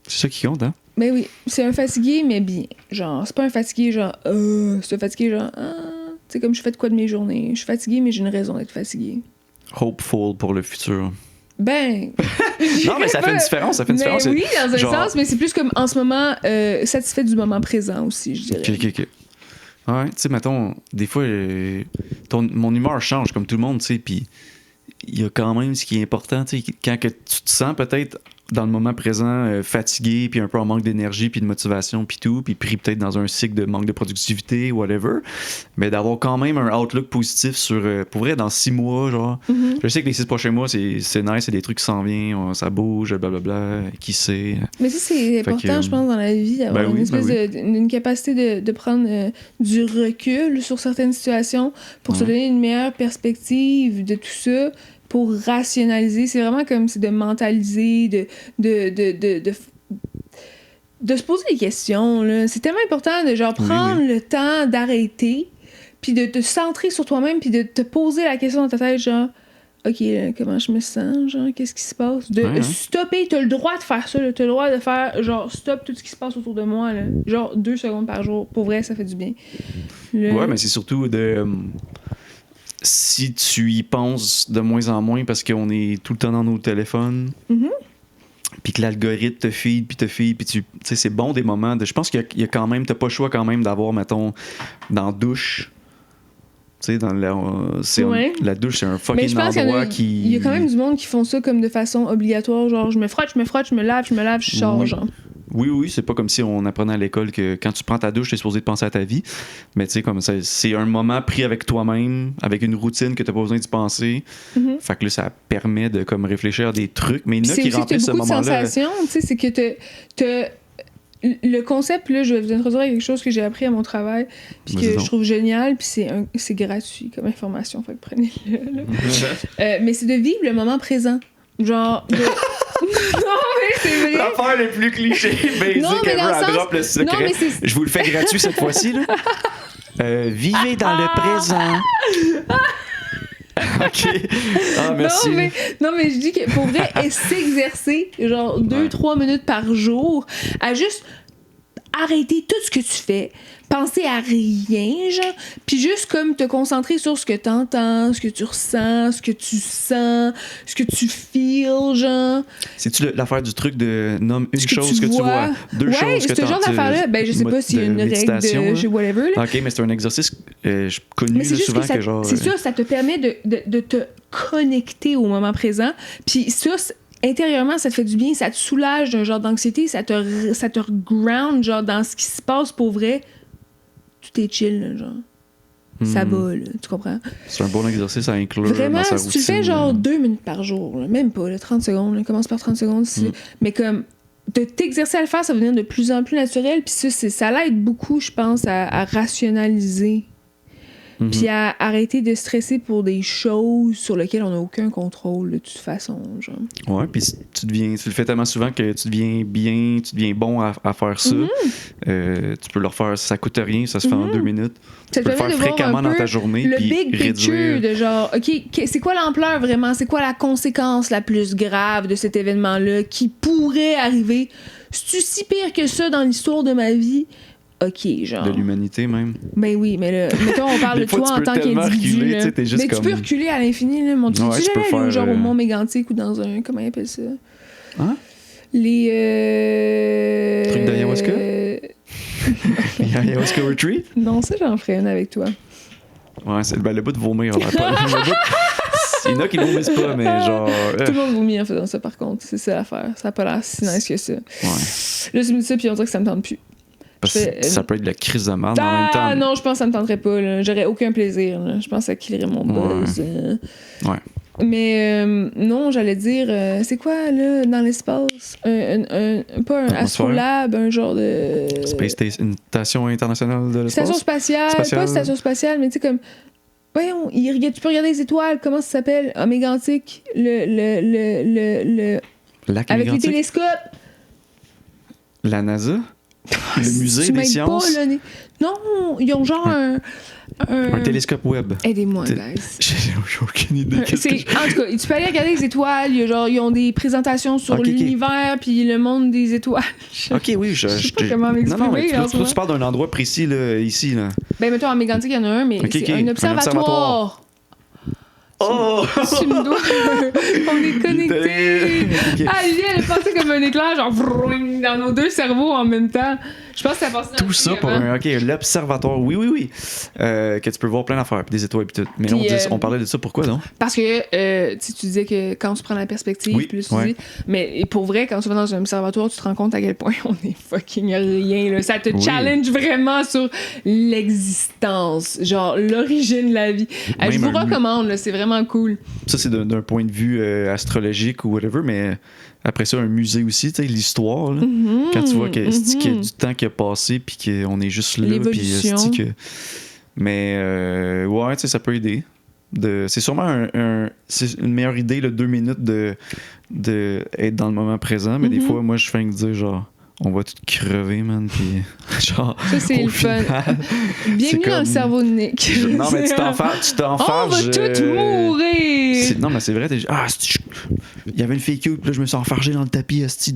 C'est ça qui compte, hein? Ben oui, c'est un fatigué, mais bien. Genre, c'est pas un fatigué genre, c'est un fatigué genre, tu sais, comme je fais de quoi de mes journées. Je suis fatiguée, mais j'ai une raison d'être fatiguée. Hopeful pour le futur. Ben. Non, mais ça fait une différence, ça fait une différence. Oui, dans un genre... sens, mais c'est plus comme en ce moment, satisfait du moment présent aussi, je dirais. Ok. Ouais, tu sais, mettons, des fois, mon humeur change comme tout le monde, tu sais, puis il y a quand même ce qui est important, tu sais, quand que tu te sens peut-être dans le moment présent fatigué, puis un peu en manque d'énergie, puis de motivation, puis tout, puis pris peut-être dans un cycle de manque de productivité, whatever, mais d'avoir quand même un outlook positif sur, pour vrai, dans 6 mois, genre, je sais que les 6 prochains mois, c'est nice, c'est des trucs qui s'en viennent, ça bouge, blablabla, qui sait. Mais ça, c'est important, je pense, dans la vie, d'avoir une espèce une capacité de prendre du recul sur certaines situations pour se donner une meilleure perspective de tout ça, pour rationaliser. C'est vraiment comme c'est de mentaliser, de se poser des questions. Là. C'est tellement important de genre prendre le temps d'arrêter, puis de te centrer sur toi-même, puis de te poser la question dans ta tête, genre, OK, là, comment je me sens, genre, qu'est-ce qui se passe? De stopper, t'as le droit de faire ça, là, t'as le droit de faire, genre, stop tout ce qui se passe autour de moi, là. Genre, 2 secondes par jour. Pour vrai, ça fait du bien. Ouais, mais c'est surtout de... si tu y penses de moins en moins parce qu'on est tout le temps dans nos téléphones, puis que l'algorithme te feed, puis tu sais, c'est bon des moments de... Je pense qu'il y a quand même... T'as pas le choix quand même d'avoir, mettons, dans la douche... Tu sais, dans la douche, c'est un fucking endroit qui... Il y a quand même du monde qui font ça comme de façon obligatoire. Genre, je me frotte, je me lave, je sors, genre. Oui, c'est pas comme si on apprenait à l'école que quand tu prends ta douche, t'es supposé de penser à ta vie. Mais tu sais, comme ça, c'est un moment pris avec toi-même, avec une routine que t'as pas besoin d'y penser. Fait que là, ça permet de comme réfléchir à des trucs. Mais il y en a qui remplissent ce moment-là. C'est aussi beaucoup de sensations, tu sais, c'est que t'as le concept, là, je vais vous introduire quelque chose que j'ai appris à mon travail, puis que je trouve génial, puis c'est gratuit comme information, fait que prenez-le. Mais c'est de vivre le moment présent. Genre, non, mais c'est vrai. L'affaire les plus clichés, basic ever, à drop le secret. Non, je vous le fais gratuit cette fois-ci, là. Vivez dans le présent. OK. Ah, merci. Non, mais je dis que pour vrai, s'exercer, genre 2-3 minutes par jour, à juste arrêter tout ce que tu fais, penser à rien, genre, puis juste comme te concentrer sur ce que t'entends, ce que tu ressens, ce que tu sens, ce que tu feels, genre. C'est-tu l'affaire du truc de nomme une chose que tu vois, 2 choses que tu entends? Ce genre d'affaire-là, ben je sais pas s'il y a une règle de whatever, là. OK, mais c'est un exercice connu là, souvent que genre... C'est ça, ça te permet de te connecter au moment présent, puis ça, intérieurement, ça te fait du bien, ça te soulage d'un genre d'anxiété, ça te ground, genre, dans ce qui se passe pour vrai. Tout est chill, là, genre. Ça va, là, tu comprends? C'est un bon exercice à inclure vraiment, dans sa si routine. Tu fais genre 2 minutes par jour, là, même pas, là, 30 secondes, là, commence par 30 secondes, mais comme de t'exercer à le faire, ça va devenir de plus en plus naturel, puis ça l'aide beaucoup, je pense, à rationaliser. Puis à arrêter de stresser pour des choses sur lesquelles on n'a aucun contrôle de toute façon, genre. Ouais, puis tu le fais tellement souvent que tu deviens bon à faire ça. Tu peux le refaire, ça coûte rien, ça se fait en 2 minutes. Tu peux le faire fréquemment dans ta journée. Le big picture de genre, OK, c'est quoi l'ampleur vraiment? C'est quoi la conséquence la plus grave de cet événement-là qui pourrait arriver? C'est-tu si pire que ça dans l'histoire de ma vie? OK, genre. De l'humanité, même. Ben oui, mais là, mettons, on parle de toi en tant qu'individu. Mais tu peux reculer à l'infini, là, mon Dieu. Ouais, tu peux faire, genre au Mont Mégantic ou dans un... Comment ils appellent ça? Hein? Les... Trucs d'ayahuasca? Ayahuasca Retreat? Non, ça, j'en ferais une avec toi. Ouais, c'est le bout de vomir. Il y en a qui ne vomissent pas, mais genre... Tout le monde vomit en faisant ça, par contre. C'est ça l'affaire. Ça n'a pas l'air si nice que ça. Ouais. Là, tu me dis ça, puis on dirait que ça me tente plus. Parce que ça peut être de la crise de merde en même temps. Ah non, je pense que ça me tenterait pas. Là. J'aurais aucun plaisir. Là. Je pense que ça killerait mon buzz. Ouais. Mais non, j'allais dire, c'est quoi, là, dans l'espace? Pas un astrolabe, un genre de... Space Station, une station internationale de l'espace? Station spatiale. Pas station spatiale, mais tu sais, comme... Voyons, tu peux regarder les étoiles, comment ça s'appelle? En mégantique, le Lac avec mégantique? les télescopes. La NASA? Le musée des sciences? Non, ils ont genre Un télescope web. Aidez-moi, Té- guys. J'ai aucune idée. En tout cas, tu peux aller regarder les étoiles. Ils ont des présentations sur Ok. l'univers puis le monde des étoiles. Ok, oui, Je sais pas comment m'exprimer Non, mais en ce moment. tu parles d'un endroit précis, là, ici, là. Ben, mettons, en Mégantic, il y en a un, mais Ok, c'est ok. un Un observatoire. Oh! Tu me dois. On est connectés. Ok. Ah, lui, elle est passée comme un éclair, genre, vroom, dans nos deux cerveaux en même temps. Je pense que ça passé dans Tout le ça film pour avant. un. Ok, l'observatoire. Oui. Que tu peux voir plein d'affaires, puis des étoiles, puis tout. Mais là, Puis, on parlait de ça, pourquoi, non? Parce que tu disais que quand tu prends la perspective, Oui, puis là, tu ouais. dis. Mais pour vrai, quand tu vas dans un observatoire, tu te rends compte à quel point on est fucking rien. Là. Ça te Oui. challenge vraiment sur l'existence, genre l'origine de la vie. Même Je vous un- recommande, là, c'est vraiment cool. Ça, c'est d'un point de vue astrologique ou whatever, mais après ça, un musée aussi, tu sais, l'histoire, là. Quand tu vois qu'il y a du temps qui a passé, puis qu'on est juste là, puis L'évolution. que. Mais, ouais, tu sais, ça peut aider. C'est sûrement c'est une meilleure idée, le 2 minutes de être dans le moment présent, mais des fois, moi, je fais que dire, genre, on va tout crever, man, puis genre, Ça, c'est au le fun. final, Bienvenue dans le cerveau de Nick. non, mais tu On va t'enfarges. tous mourir! Non, mais c'est vrai, il y avait une fille cute, puis là, je me suis enfargé dans le tapis, c'est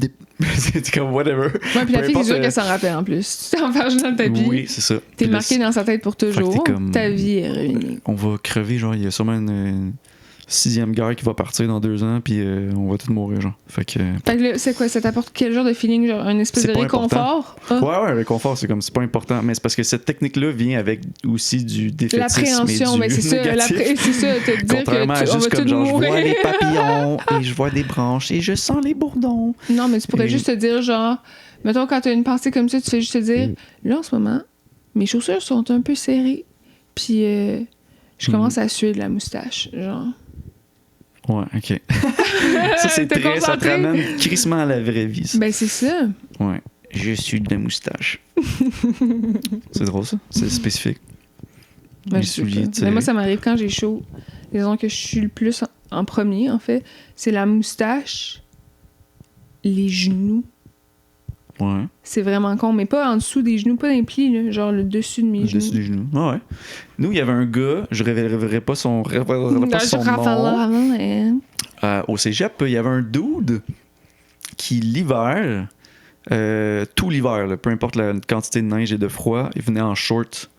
comme whatever. Ouais, puis la Peu fille, c'est importe, sûr qu'elle s'en rappelle en plus. Tu t'enfarges dans le tapis. Oui, c'est ça. T'es Puis là, marqué dans sa tête pour toujours. Fait que t'es comme- Ta vie est ruinée. on va crever, genre, il y a sûrement une 6e guerre qui va partir dans 2 ans, puis on va tous mourir, genre. Fait que. Fait que là, c'est quoi? Ça t'apporte quel genre de feeling? Genre un espèce C'est de pas réconfort? Ah. Ouais, le réconfort, c'est comme, c'est pas important, mais c'est parce que cette technique-là vient avec aussi du défaitisme. L'appréhension, et mais du c'est ça, négatif. c'est ça, te dire Contrairement à que on juste va comme tous genre, je vois mourir. les papillons et je vois des branches et je sens les bourdons. Non, mais tu pourrais Et- juste te dire, genre, mettons, quand t'as une pensée comme ça, tu fais juste te dire, Mm. là, en ce moment, mes chaussures sont un peu serrées, puis je commence à suer de la moustache, genre. Ouais, ok. Ça, c'est T'es très. Ça te concentré? ramène crissement à la vraie vie, ça. Ben, c'est ça. Ouais. Je suis de la moustache. C'est drôle, ça. C'est spécifique. Ben, Les je sais souliers, pas. tu sais. Mais moi, ça m'arrive quand j'ai chaud. Disons que je suis le plus en premier, en fait. C'est la moustache, les genoux. Ouais. C'est vraiment con, mais pas en dessous des genoux, pas dans les plis, là, genre le dessus de mes Le genoux. dessus des genoux. Ah ouais. Nous, il y avait un gars, je révélerai pas son, nom. Au cégep, il y avait un dude qui, l'hiver, tout l'hiver, là, peu importe la quantité de neige et de froid, il venait en short.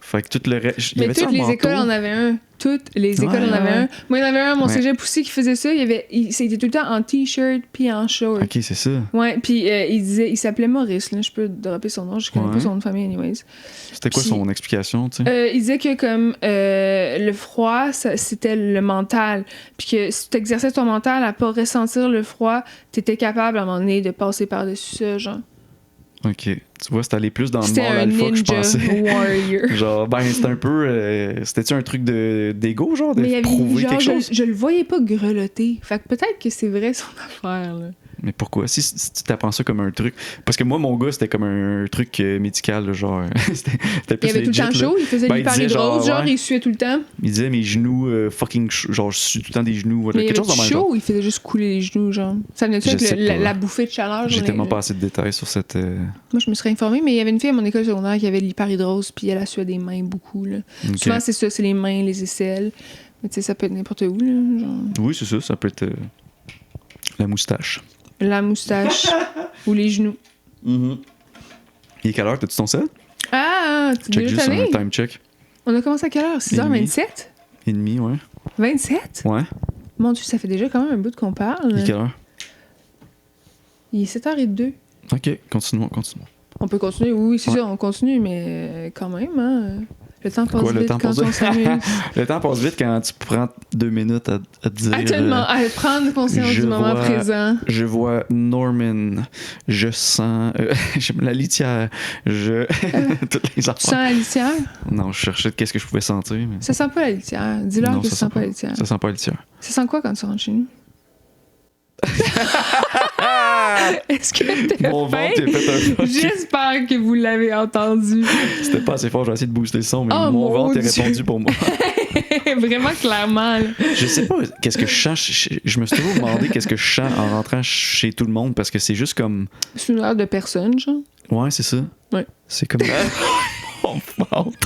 Fait que tout le reste. Mais toutes les écoles en avaient un. Toutes les écoles en avaient un. Moi, il y en avait un à mon cégep aussi qui faisait ça. Il était tout le temps en t-shirt puis en short. Ok, c'est ça. Ouais, puis il s'appelait Maurice, là. Je peux dropper son nom, je connais pas son nom de famille, anyways. C'était quoi Puis, son explication, tu sais? Il disait que comme le froid, c'était le mental. Puis que si tu exerçais ton mental à pas ressentir le froid, t'étais capable à un moment donné de passer par-dessus ça, genre. Ok. Tu vois, c'est allé plus dans le C'était mort un alpha que je ninja pensais. warrior. Genre, ben, c'était un peu. C'était-tu un truc d'ego, genre, de Mais il y avait, prouver genre, quelque chose? je le voyais pas grelotter. Fait que peut-être que c'est vrai son affaire, là. Mais pourquoi? Si tu t'apprends ça comme un truc. Parce que moi, mon gars, c'était comme un truc médical, là, genre. c'était plus Il avait tout le temps legit, là. chaud, il faisait Ben, il l'hyperhidrose, disait, genre, ouais. il suait tout le temps. Il disait mes genoux fucking genre je suis tout le temps des genoux voilà. Mais il Quelque avait chose dans le même genre. chaud, il faisait juste couler les genoux, genre. Ça venait-tu Je avec sais pas. la bouffée de chaleur? J'ai genre, tellement les- pas assez de détails sur cette Moi, je me serais informée, mais il y avait une fille à mon école secondaire qui avait l'hyperhidrose, puis elle suait des mains beaucoup, là. Ok. Souvent, c'est ça, c'est les mains, les aisselles. Mais tu sais, ça peut être n'importe où, là. Genre, Oui, c'est ça peut être la moustache. la moustache ou les genoux. Il est quelle heure? T'as-tu ton sel? Ah, tu Check déjà juste tanné? un time check. On a commencé à quelle heure? 6h27? Et demi, ouais. 27? Ouais. Mon Dieu, ça fait déjà quand même un bout qu'on parle. Il est quelle heure? Il est 7h02. Ok, continuons. On peut continuer, oui, c'est Ouais. ça, on continue, mais quand même, hein. Le temps passe Quoi, le vite temps quand passe on vite? s'amuse. Le temps passe vite quand tu prends 2 minutes à te dire. À prendre conscience je du moment vois- présent. Je vois Norman, je sens la litière, toutes les Tu affaires. sens la litière? Non, je cherchais qu'est-ce que je pouvais sentir. Mais... Ça sent pas la litière. Dis-leur Non, que ça sent pas la litière. Ça sent pas la litière. Ça sent quoi quand tu rentres chez nous? Est-ce que t'es Mon faim? ventre est fait un fuck. J'espère que vous l'avez entendu. C'était pas assez fort, j'ai essayé de booster le son, mais Oh, mon ventre est Dieu. répondu pour moi. Vraiment clairement. Là. Je sais pas qu'est-ce que je sens. Je me suis toujours demandé qu'est-ce que je sens en rentrant chez tout le monde parce que c'est juste comme. C'est une heure de personne, genre. Ouais, c'est ça. Ouais. C'est comme. Mon ventre.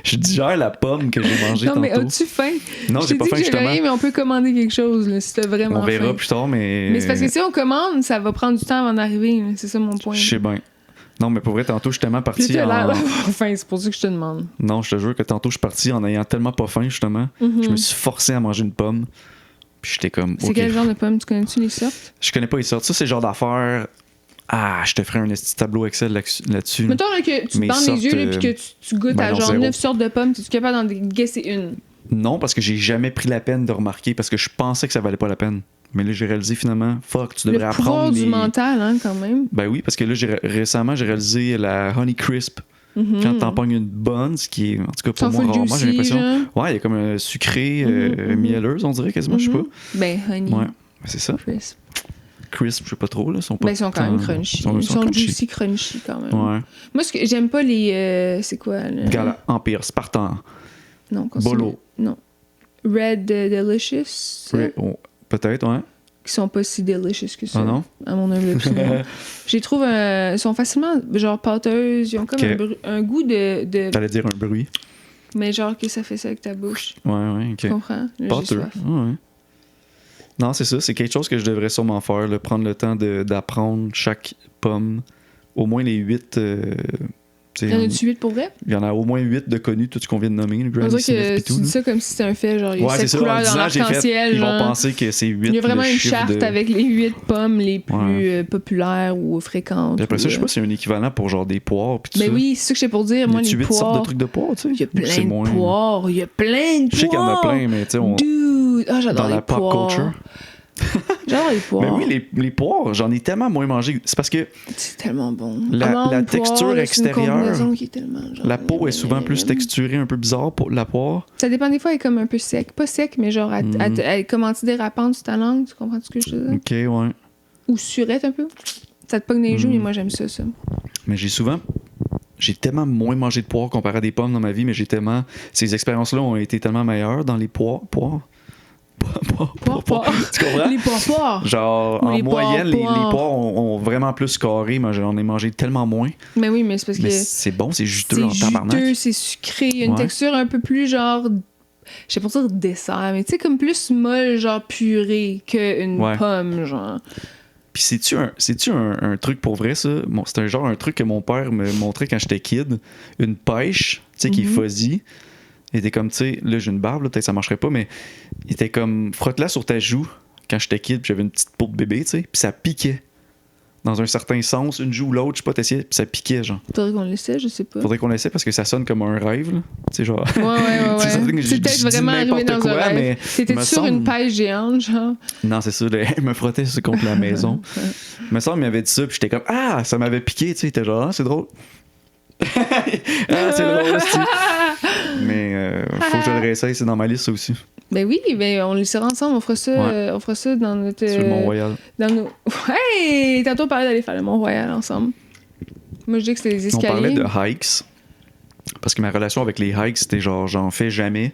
Je digère la pomme que j'ai mangée Non, mais tantôt. as-tu faim? Non, Je j'ai t'ai pas dit faim, que j'avais justement. rien, mais on peut commander quelque chose, là, si t'as vraiment On verra faim. plus tard, mais... Mais c'est parce que si on commande, ça va prendre du temps avant d'arriver. Là. C'est ça mon point. Je sais bien. Non, mais pour vrai, tantôt, je suis tellement Puis parti t'as l'air en... d'avoir faim, c'est pour ça que je te demande. Non, je te jure que tantôt, je suis parti en ayant tellement pas faim, justement. Je me suis forcé à manger une pomme. Puis j'étais comme... C'est OK. quel genre de pomme? Tu connais-tu les sortes? Je connais pas les sortes. Ça, c'est le genre d'affaires... Ah, je te ferai un petit tableau Excel là-dessus. Mettons là, que tu te Mes bandes sortes, les yeux là, puis que tu goûtes ben à non, genre zéro. 9 sortes de pommes, es-tu capable d'en guesser une? Non, parce que j'ai jamais pris la peine de remarquer parce que je pensais que ça valait pas la peine. Mais là, j'ai réalisé finalement, fuck, tu devrais Le pouvoir apprendre du mental, hein, quand même. Ben oui, parce que là, récemment, j'ai réalisé la Honey Crisp. Quand t'en pognes une bonne, ce qui est, en tout cas pour Ils sont moi, full rarement, j'ai juicy, l'impression. genre. Ouais, il y a comme un sucré, mielleuse, on dirait quasiment, je sais pas. Ben, honey. Ouais, c'est ça. Crisp. Crisp, je sais pas trop, là. Ben, ils sont quand même crunchy. Ils sont crunchy. juicy crunchy, quand même. Ouais. Moi, ce que j'aime pas les... c'est quoi, là? Gala, Empire, Spartan. Non, continue. Bolo. Non. Red Delicious. Peut-être, ouais. Qui sont pas si delicious que ça. Ah non? À mon humble opinion. Je les trouve... ils sont facilement, genre, pâteuses. Ils ont comme Ok. un goût de... T'allais dire un bruit. Mais genre que ça fait ça avec ta bouche. Ouais, ok. Tu comprends? Là, j'ai Pâteux. soif. Ouais. Non, c'est ça. C'est quelque chose que je devrais sûrement faire. Là, prendre le temps d'apprendre chaque pomme. Au moins les 8. Il y en a-tu 8 pour vrai? Il y en a au moins 8 de connus, tout ce qu'on vient de nommer. Le On Granny dirait Smith que et tu tout. dis ça comme si c'était un fait. Genre, il y a Ouais, c'est 7 ça. En couleurs dans disant, j'ai fait, l'arc-en-ciel. ils vont genre. penser que c'est 8. Il y a vraiment une charte de... avec les 8 pommes les plus Ouais. populaires ou fréquentes. Puis après ça, ou, je sais pas s'il y a un équivalent pour genre des poires. Puis tout Ben ça. oui, c'est ça que j'ai pour dire. Moi, Y a-tu les 8 sortes poires. de trucs de poires, tu sais? Il y a plein C'est de moins- poires. Il y a plein de poires. Je sais qu'il y en a plein, mais tu sais, on... Dude! Ah, j'adore dans les la pop poires. culture. J'adore les poires. Ben oui, les poires, j'en ai tellement moins mangé. C'est parce que C'est tellement bon. La Amande, texture poire, là, c'est une extérieure, combinaison qui est tellement, genre, la peau est souvent plus texturée, un peu bizarre pour la poire. Ça dépend des fois, elle est comme un peu sec. Pas sec, mais genre, elle est comme antidérapante sur ta langue. Tu comprends ce que je veux dire? Ok, ouais. Ou surette un peu. Ça te pogne dans les joues, mais moi, j'aime ça. Mais j'ai tellement moins mangé de poire comparé à des pommes dans ma vie, mais ces expériences-là ont été tellement meilleures dans les poires. Poire. Tu comprends? Les poires. Genre, Ou en les moyenne, les poires. poires ont vraiment plus carré, mais j'en ai mangé tellement moins. Mais oui, mais c'est parce Mais que c'est bon, c'est juteux en c'est tabarnak. juteux, c'est sucré. Il y a une Ouais. texture un peu plus genre... Je sais pas dire dessert, mais tu sais, comme plus molle, genre purée qu'une Ouais. pomme, genre. Puis c'est-tu un truc pour vrai, ça? Bon, c'est un truc que mon père me montrait quand j'étais kid. Une pêche, tu sais, qui est fuzzy. Il était comme, tu sais, là, j'ai une barbe, là, peut-être ça marcherait pas, mais il était comme, frotte-la sur ta joue quand j'étais kid, puis j'avais une petite peau de bébé, tu sais, puis ça piquait. Dans un certain sens, une joue ou l'autre, je sais pas, t'essayais, puis ça piquait, genre. Faudrait qu'on l'essaie, je sais pas. Faudrait qu'on l'essaie parce que ça sonne comme un rêve, là. Tu sais, genre. Ouais. C'est certain que C'est peut-être je dis vraiment arrivé n'importe dans quoi, un rêve. mais T'étais me sur semble- une pêche géante, genre. Non, c'est ça, là, il me frottait contre la maison. Il me semble qu'il m'avait dit ça, puis j'étais comme, ah, ça m'avait piqué, tu sais, il était genre, ah, c'est drôle. Ah, c'est drôle aussi. Mais faut que je le réessaye, c'est dans ma liste, ça aussi. Ben oui, ben on le sera ensemble, on fera ça dans notre... Sur le Mont-Royal. Dans nos... Ouais! Tantôt on parlait d'aller faire le Mont-Royal ensemble. Moi je dis que c'était des On parlait escaliers. de hikes. Parce que ma relation avec les hikes, c'était genre, j'en fais jamais.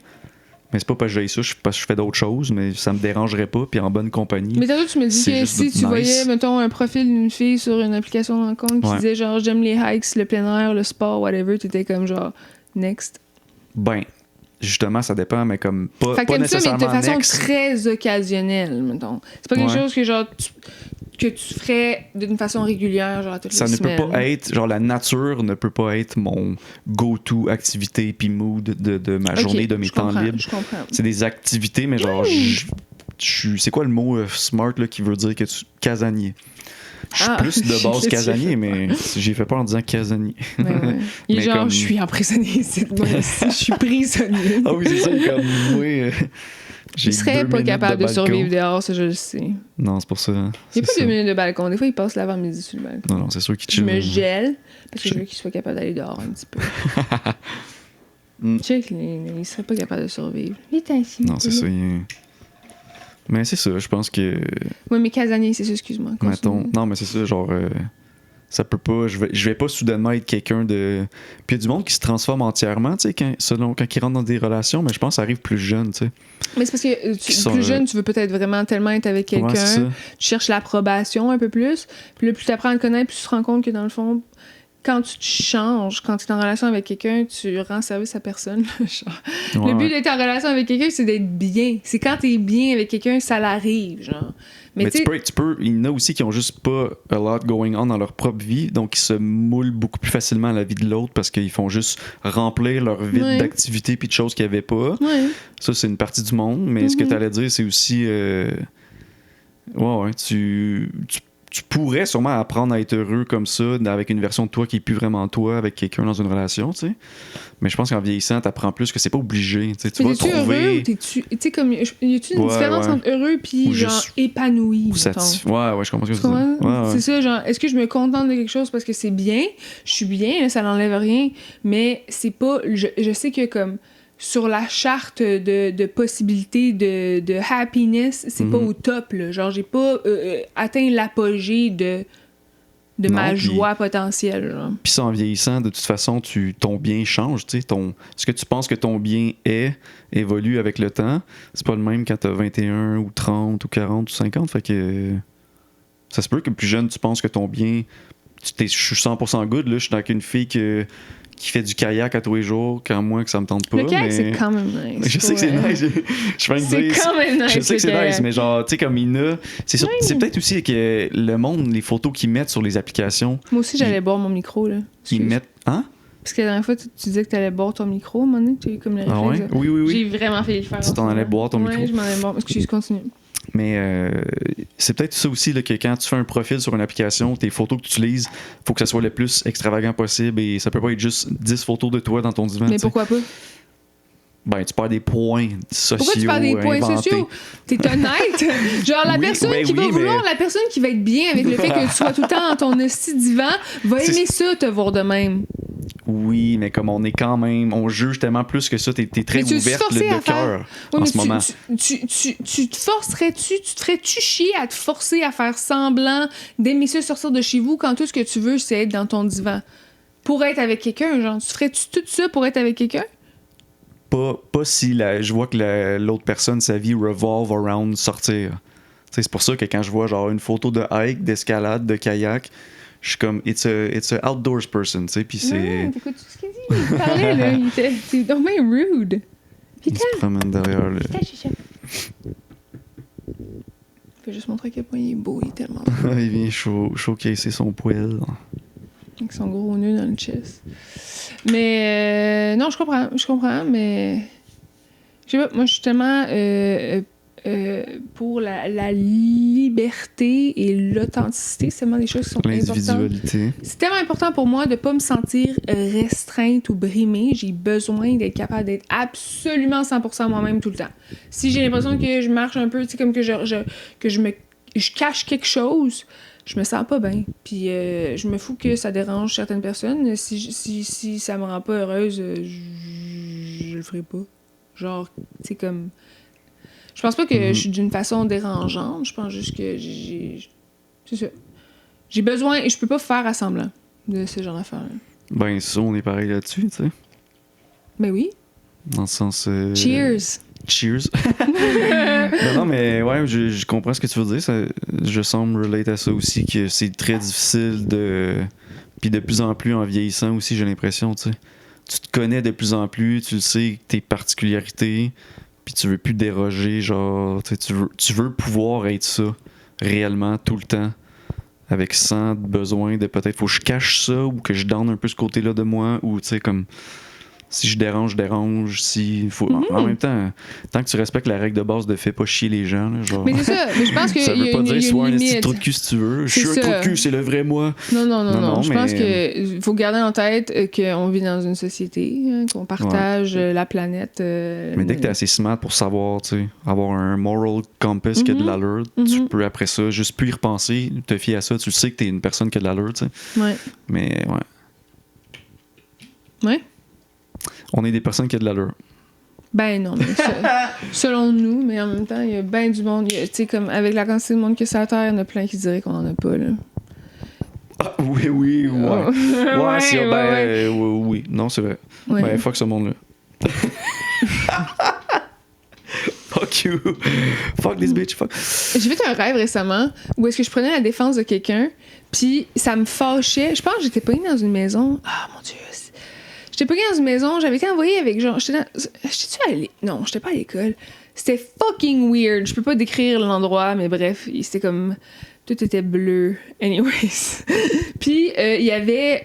Mais c'est pas parce que j'aille ça, parce que je fais d'autres choses, mais ça me dérangerait pas, puis en bonne compagnie. Mais tantôt tu me dis C'est que juste si tu nice. voyais, mettons, un profil d'une fille sur une application de rencontre qui Ouais. disait genre j'aime les hikes, le plein air, le sport, whatever, t'étais comme genre next. Ben, justement, ça dépend, mais comme pas, Fait que pas t'aimes ça, mais nécessairement de façon next. très occasionnelle, mettons. C'est pas quelque Ouais. chose que genre que tu ferais d'une façon régulière, genre toutes Ça les ne semaines. peut pas être, genre la nature ne peut pas être mon go-to activité puis mood de ma Ok, journée, de mes je temps comprends, libres. Je comprends. C'est des activités, mais genre, c'est quoi le mot smart là, qui veut dire que tu. Casanier. Je suis Ah, plus de je base sais, casanier, j'ai mais j'ai fait peur en disant casanier. Ouais. Il est Mais genre, comme- je suis emprisonné ici, moi aussi, je suis prisonnier. Ah oui, c'est ça, comme, oui. J'ai Il serait 2 pas minutes capable de balcon. survivre dehors, ça je le sais. Non, c'est pour ça. Il n'y a c'est pas ça. 2 minutes de balcon. Des fois, il passe l'avant-midi sur le balcon. Non, c'est sûr qu'il Je chill. me gèle parce que je Je- veux qu'il soit capable d'aller dehors un petit peu. Mm. Check, il serait pas capable de survivre. Il est ainsi. Non, c'est ça. Mais c'est ça, je pense que. Oui, mais casanier, c'est ça, excuse-moi. Mettons, Continue. non, mais c'est ça, genre. Ça peut pas. Je vais pas soudainement être quelqu'un de. Puis il y a du monde qui se transforme entièrement, tu sais, quand ils rentrent dans des relations, mais je pense que ça arrive plus jeune, tu sais. Mais c'est parce que Qui sont, plus jeune, tu veux peut-être vraiment tellement être avec Ouais, c'est quelqu'un. ça. Tu cherches l'approbation un peu plus. Puis là, plus tu apprends à le connaître, plus tu te rends compte que dans le fond, quand tu te changes, quand tu es en relation avec quelqu'un, tu rends service à personne. Genre. Ouais, Le but d'être en relation avec quelqu'un, c'est d'être bien. C'est quand t'es bien avec quelqu'un, ça l'arrive, genre. Mais tu peux, il y en a aussi qui ont juste pas a lot going on dans leur propre vie, donc ils se moulent beaucoup plus facilement à la vie de l'autre parce qu'ils font juste remplir leur vide d'activités puis de choses qu'ils n'avaient pas. Ouais. Ça, c'est une partie du monde, mais ce que tu allais dire, c'est aussi... tu pourrais sûrement apprendre à être heureux comme ça, avec une version de toi qui est plus vraiment toi, avec quelqu'un dans une relation, tu sais. Mais je pense qu'en vieillissant, t'apprends plus que c'est pas obligé. Tu vas trouver... heureux ou t'es-tu... Tu sais, comme... Y a-tu une différence entre heureux puis genre épanoui, Ouais, je comprends ce que tu dis. Ouais. C'est ça, genre, est-ce que je me contente de quelque chose parce que c'est bien? Je suis bien, là, ça n'enlève rien, mais c'est pas... Je sais que comme... Sur la charte de possibilités de happiness, c'est pas au top, là. Genre, j'ai pas atteint l'apogée de ma joie potentielle. Puis ça, en vieillissant, de toute façon, ton bien change. Tu sais, ce que tu penses que ton bien évolue avec le temps. C'est pas le même quand t'as 21 ou 30 ou 40 ou 50. Fait que ça se peut que plus jeune, tu penses que ton bien... Je suis 100% good. Là, je suis avec une fille qui fait du kayak à tous les jours, quand moi que ça me tente pas. Le kayak, c'est quand même nice. Je sais que c'est nice. C'est quand même nice. Je sais que c'est nice, mais genre, tu sais, comme Ina, c'est peut-être aussi que le monde, les photos qu'ils mettent sur les applications. Moi aussi, j'allais boire mon micro, là. Ils mettent. Hein? Parce que la dernière fois, tu disais que t'allais boire ton micro, à un moment donné, tu as eu comme le réflexe. Ah ouais? Oui. J'ai vraiment fait le faire. Tu t'en allais boire ton micro? Oui, je m'en allais boire. Excuse, continue. Mais c'est peut-être ça aussi là, que quand tu fais un profil sur une application, tes photos que tu utilises, faut que ça soit le plus extravagant possible et ça peut pas être juste 10 photos de toi dans ton divan. Mais pourquoi pas? Ben, tu perds des points sociaux. Pourquoi tu perds des points inventés. sociaux? T'es honnête? Genre, la personne qui va vouloir, la personne qui va être bien avec le fait que tu sois tout le temps dans ton esti divan, va aimer ça, te voir de même. Oui, mais comme on est quand même, on juge tellement plus que ça, t'es très ouverte de cœur en ce moment. Tu te forcerais-tu, tu te ferais-tu chier à te forcer à faire semblant d'aimer ça sortir de chez vous quand tout ce que tu veux, c'est être dans ton divan? Pour être avec quelqu'un, genre, tu ferais-tu tout ça pour être avec quelqu'un? Pas si je vois que l'autre personne, sa vie revolve around sortir. T'sais, c'est pour ça que quand je vois genre une photo de hike, d'escalade, de kayak, je suis comme it's a outdoors person, tu sais, puis c'est... Ouais, t'écoutes tout ce qu'il dit, il parlait, là, c'est dommage rude. Il se promène derrière, là. Putain, chicha. Il fait juste montrer à quel point il est beau, il est tellement beau. Il vient showcaser son poil. Avec son gros nœud dans le chest. Mais, non, je comprends, mais... Je sais pas, moi, je suis tellement... pour la liberté et l'authenticité, c'est tellement des choses qui sont l'individualité. C'est tellement important pour moi de pas me sentir restreinte ou brimée. J'ai besoin d'être capable d'être absolument 100% moi-même tout le temps. Si j'ai l'impression que je marche un peu, tu sais, comme que je cache quelque chose, je me sens pas bien. Puis je me fous que ça dérange certaines personnes. Si ça me rend pas heureuse, je le ferai pas. Genre, tu sais, comme... Je pense pas que je suis d'une façon dérangeante. Je pense juste que c'est ça. J'ai besoin... Et je peux pas faire à semblant de ce genre d'affaires-là. Ben, ça, on est pareil là-dessus, tu sais. Ben oui. Dans le sens... Cheers! non, mais ouais, je comprends ce que tu veux dire. Je semble relate à ça aussi, que c'est très difficile de... Puis de plus en plus, en vieillissant aussi, j'ai l'impression, tu sais. Tu te connais de plus en plus, tu le sais, tes particularités... Puis tu veux plus déroger, genre, tu veux pouvoir être ça réellement tout le temps, avec sans besoin de peut-être faut que je cache ça ou que je donne un peu ce côté-là de moi, ou tu sais, comme si je dérange, si faut en même temps, tant que tu respectes la règle de base de fais pas chier les gens, là, genre. Mais c'est ça, mais je pense que ça veut pas dire sois un petit trou de cul si tu veux. Je suis un trou de cul, c'est le vrai moi. Non. Je pense que faut garder en tête qu'on vit dans une société, hein, qu'on partage la planète. Mais dès que t'es assez smart pour savoir, tu sais, avoir un moral compass qui a de l'allure, tu peux après ça juste plus y repenser, te fier à ça, tu sais que t'es une personne qui a de l'allure, tu sais. Ouais. Mais Ouais. On est des personnes qui ont de l'allure. Ben non, mais selon nous, mais en même temps, il y a bien du monde. Tu sais, comme avec la quantité de monde que ça a terre, il y en a plein qui diraient qu'on en a pas, là. Ah, oui. Ouais, c'est ben, oui. Non, c'est vrai. Ouais. Ben, fuck ce monde-là. OK. Fuck you. Fuck this bitch. Fuck. J'ai fait un rêve récemment où est-ce que je prenais la défense de quelqu'un, puis ça me fâchait. Je pense que j'étais pognée dans une maison. Ah, mon Dieu. J'étais pognée dans une maison, j'avais été envoyée avec genre... J'étais-tu allée... Non, j'étais pas à l'école. C'était fucking weird. Je peux pas décrire l'endroit, mais bref, c'était comme... Tout était bleu. Anyways. Puis, il y avait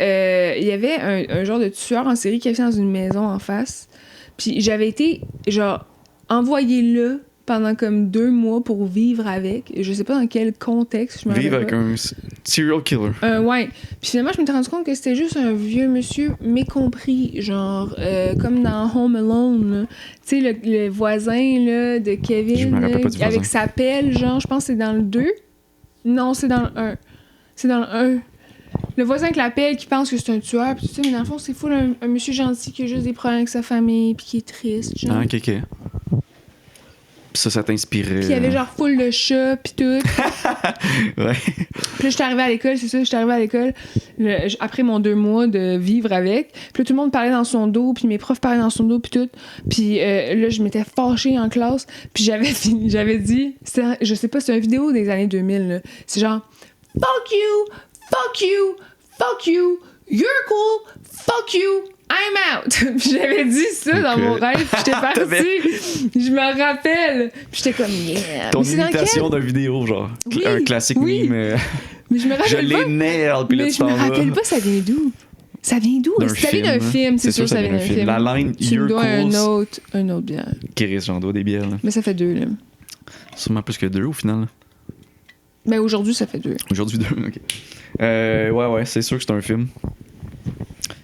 un genre de tueur en série qui habitait dans une maison en face. Puis, j'avais été, genre, envoyée là pendant comme 2 mois pour vivre avec. Je sais pas dans quel contexte. Je me Vivre avec rappelle un serial killer. ouais. Puis finalement, je m'étais rendu compte que c'était juste un vieux monsieur mécompris, genre, comme dans Home Alone. Tu sais, le voisin là, de Kevin, Je me rappelle pas du voisin. avec sa pelle, genre, je pense que c'est dans le 2. Non, c'est dans le 1. C'est dans le 1. Le voisin avec la pelle qui pense que c'est un tueur, puis tout ça, mais dans le fond, c'est full un monsieur gentil qui a juste des problèmes avec sa famille, puis qui est triste, genre. Ah, ok. Puis ça t'inspirait. Puis il y avait genre full de chats, puis tout. Ouais. Puis là, j'étais arrivée à l'école, c'est ça, j'étais arrivée à l'école après mon 2 mois de vivre avec. Puis là, tout le monde parlait dans son dos, puis mes profs parlaient dans son dos, puis tout. Puis là, je m'étais fâchée en classe, puis j'avais dit, je sais pas, c'est une vidéo des années 2000, là. C'est genre, fuck you, fuck you, fuck you, you're cool, fuck you, I'm out. Puis j'avais dit ça dans mon rêve, puis j'étais partie. Je me rappelle. Puis j'étais comme, yeah. Ton imitation d'une vidéo, genre. Oui, un classique oui. meme. Mais je me rappelle Je l'ai nailed, puis là, mais tu je me t'en vas. rappelle pas, ça vient d'où? Ça vient d'où? Ça vient d'un film, c'est sûr, ça vient d'un film. La line Tu me You're dois cool. un autre bière. Chris, j'en dois des bières, là. Mais ça fait 2, là. Sûrement plus que 2 au final. Là. Mais aujourd'hui, ça fait 2. Aujourd'hui 2, ok. Ouais, c'est sûr que c'est un film.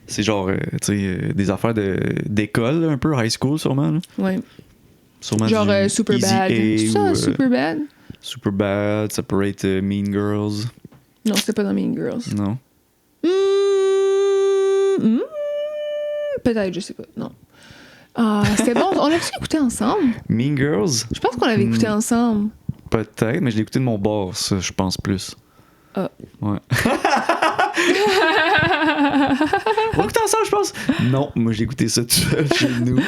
C'est genre, tu sais, des affaires d'école, un peu, high school sûrement. Là. Ouais. Sûrement genre du Superbad. Easy A C'est ça, ou, Superbad? Superbad, Separate Mean Girls. Non, c'était pas dans Mean Girls. Non. Peut-être, je sais pas. Non. Ah, c'était bon. On l'a-tu écouté ensemble? Mean Girls? Je pense qu'on l'avait écouté ensemble. Peut-être, mais je l'ai écouté de mon bord, ça, je pense plus. Ah. Ouais. On l'a écouté ensemble, je pense? Non, moi j'ai écouté ça tout seul chez nous.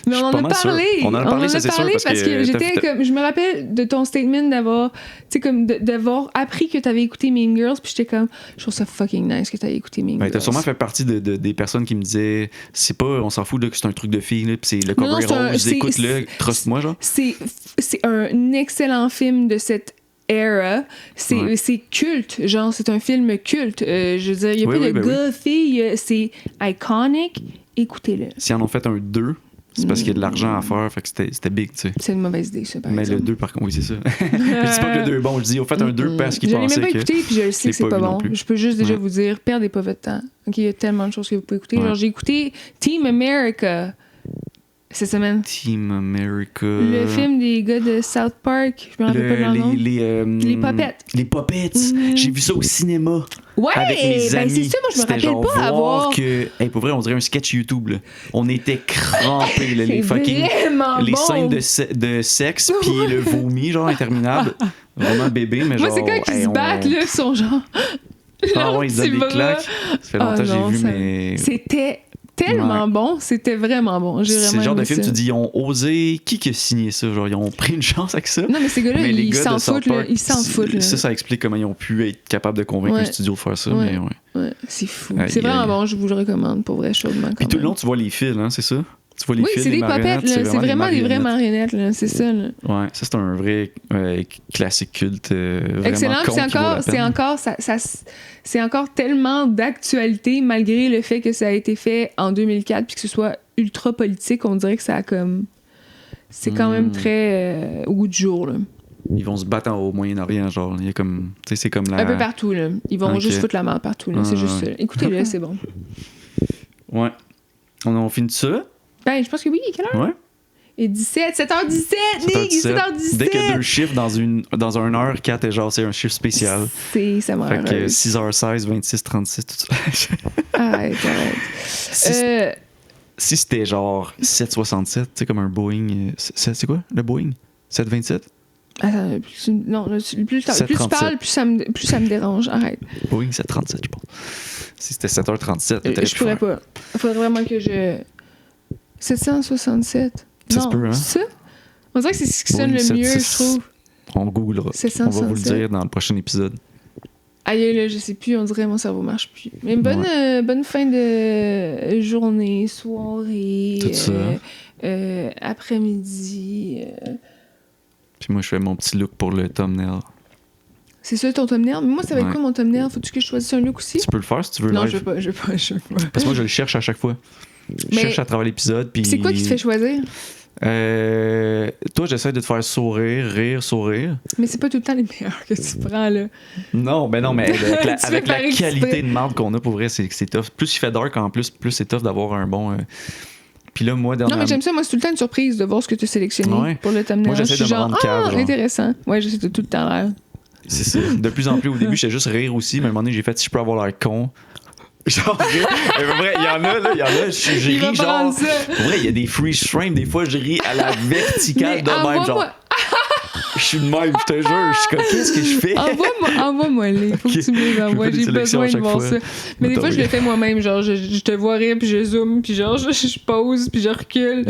Mais on en a parlé. On en a parlé, ça c'est sûr. Parce que j'étais comme. Je me rappelle de ton statement d'avoir. Tu sais, comme d'avoir appris que t'avais écouté Mean Girls, puis j'étais comme. Je trouve ça fucking nice que t'avais écouté Mean Girls. T'as sûrement fait partie des personnes qui me disaient c'est pas, on s'en fout là, que c'est un truc de fille, là, pis c'est le cover rose, écoute-le, trust-moi, genre. C'est un excellent film de cette era. C'est culte, genre, c'est un film culte. Je veux dire, il y a pas de gars-filles, c'est iconic. Écoutez-le. S'ils en ont fait un 2, c'est parce qu'il y a de l'argent à faire, fait que c'était big, tu sais. C'est une mauvaise idée, ça, par mais exemple. Le 2, par contre, oui, c'est ça. Je dis pas que le 2 est bon, je dis, au fait un 2 parce qu'ils pensaient que... Je l'ai même pas écouté, puis je le sais que c'est pas bon. Je peux juste déjà vous dire, perdez pas votre temps. OK, il y a tellement de choses que vous pouvez écouter. Genre, j'ai écouté Team America cette semaine. Team America... Le film des gars de South Park. Je me rappelle pas leur nom. Les Popettes. Les Popettes. J'ai vu ça au cinéma. Ouais, avec mes amis. c'est ça, moi je me rappelle genre pas avoir... que, pour vrai, on dirait un sketch YouTube, là. On était crampés, là, les fucking... Les scènes de sexe, puis le vomi, genre, interminable. Vraiment bébé, mais genre... Moi, c'est quand ils se battent, là, sont genre... Ah ouais, ils donnent des claques. Ça fait longtemps que j'ai vu, mais... C'était tellement bon, c'était vraiment bon. C'est le genre de film, tu dis, ils ont osé... Qui a signé ça? Genre, ils ont pris une chance avec ça. Non, mais ces gars-là, ils s'en foutent, là. Ils s'en foutent, là. Ça explique comment ils ont pu être capables de convaincre un studio de faire ça, mais ouais. C'est fou. C'est vraiment bon, je vous le recommande, pour vrai, chaudement. Puis tout le long, tu vois les fils, hein, c'est ça? Tu vois les fils, c'est des popettes, là. C'est vraiment des vraies marionnettes, là. C'est ça, là. Ouais, ça, c'est un vrai classique culte. Excellent, c'est encore tellement d'actualité, malgré le fait que ça a été fait en 2004 puis que ce soit ultra politique. On dirait que ça a comme... C'est quand même très au goût du jour, là. Ils vont se battre au Moyen-Orient, genre. Il y a comme... Tu sais, c'est comme la... Un peu partout, là. Ils vont juste foutre la merde partout, là. C'est juste ça. Écoutez-le, c'est bon. Ouais. On finit ça? Ben, je pense que oui. Quelle heure? Ouais. Et 17, 7h17, Nick! 7h17! Dès qu'il y a 2 chiffres dans un heure, 4 est genre, c'est un chiffre spécial. Ça m'a Fait que 6h16, 26, 36, tout ça. Arrête. Si c'était genre 767, tu sais, comme un Boeing. C'est quoi, le Boeing? 727? Attends, non, plus tu parles, plus ça me dérange. Arrête. Boeing 737, je pense. Si c'était 7h37, je pourrais pas. Il faudrait vraiment que je... 767. Ça se peut, hein? Ça? On dirait que c'est ce qui sonne Oui, le mieux, 7-6. je trouve. On googlera. C'est On va vous le 167. dire dans le prochain épisode. Aïe, là, je sais plus, on dirait mon cerveau marche plus. Mais bonne fin de journée, soirée, Tout ça. après-midi. Puis moi, je fais mon petit look pour le thumbnail. C'est ça ton thumbnail? Mais moi, ça va être Ouais. quoi mon thumbnail? Faut-tu que je choisisse un look aussi? Tu peux le faire si tu veux Non, live. je veux pas. Parce que moi, je le cherche à chaque fois. Je Mais- cherche à travers l'épisode. Puis... C'est quoi qui te fait choisir? Toi, j'essaie de te faire sourire, rire, sourire. Mais c'est pas tout le temps les meilleurs que tu prends, là. Non, mais avec la, Tu avec fais la par exprès. qualité de marde qu'on a, pour vrai, c'est tough. Plus il fait dark en plus c'est tough d'avoir un bon... Puis là, moi, Non, mais j'aime ça. Moi, c'est tout le temps une surprise de voir ce que tu as sélectionné Ouais. pour le thumbnail. Moi, j'essaie Je suis de me genre, rendre cave, genre. intéressant. Ouais, j'essaie de tout le temps l'air. C'est ça. De plus en plus, au début, j'étais juste rire aussi, mais à un moment donné, j'ai fait si je peux avoir l'air con. Genre, mais pour vrai, il y en a, je Il va ris prendre genre. ça. Pour vrai, il y a des freeze frames, des fois, je ris à la verticale Mais de même, envoie-moi- genre. Je suis de même, je te jure, je suis comme, qu'est-ce que je fais? Envoie-moi les. Faut que tu me les envoies. fais des J'ai sélections besoin à de chaque voir fois. ça. Mais des Attends, fois, je oui. le fais moi-même. Genre, je te vois rire, puis je zoome, puis genre, je pose, puis je recule.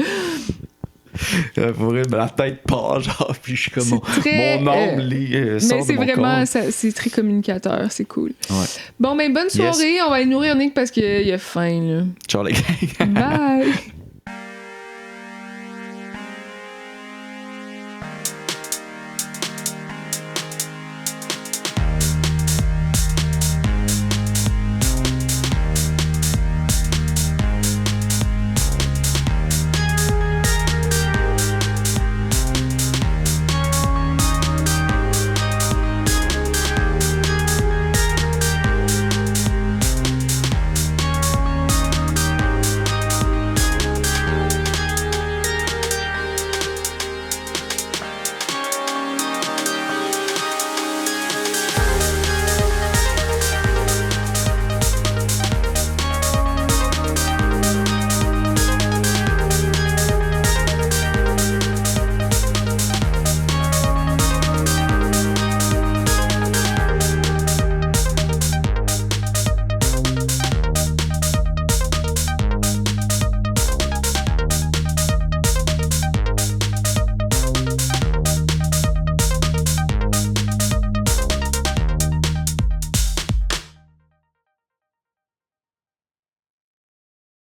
Pour vrai, la tête part, genre, puis je suis comme, C'est très, mon âme sort Mais de c'est mon vraiment, corps. c'est très communicateur. C'est cool. Ouais. Bon, ben, bonne soirée. On va aller nourrir Nick parce qu'il a faim, là. Ciao, les gars. Bye!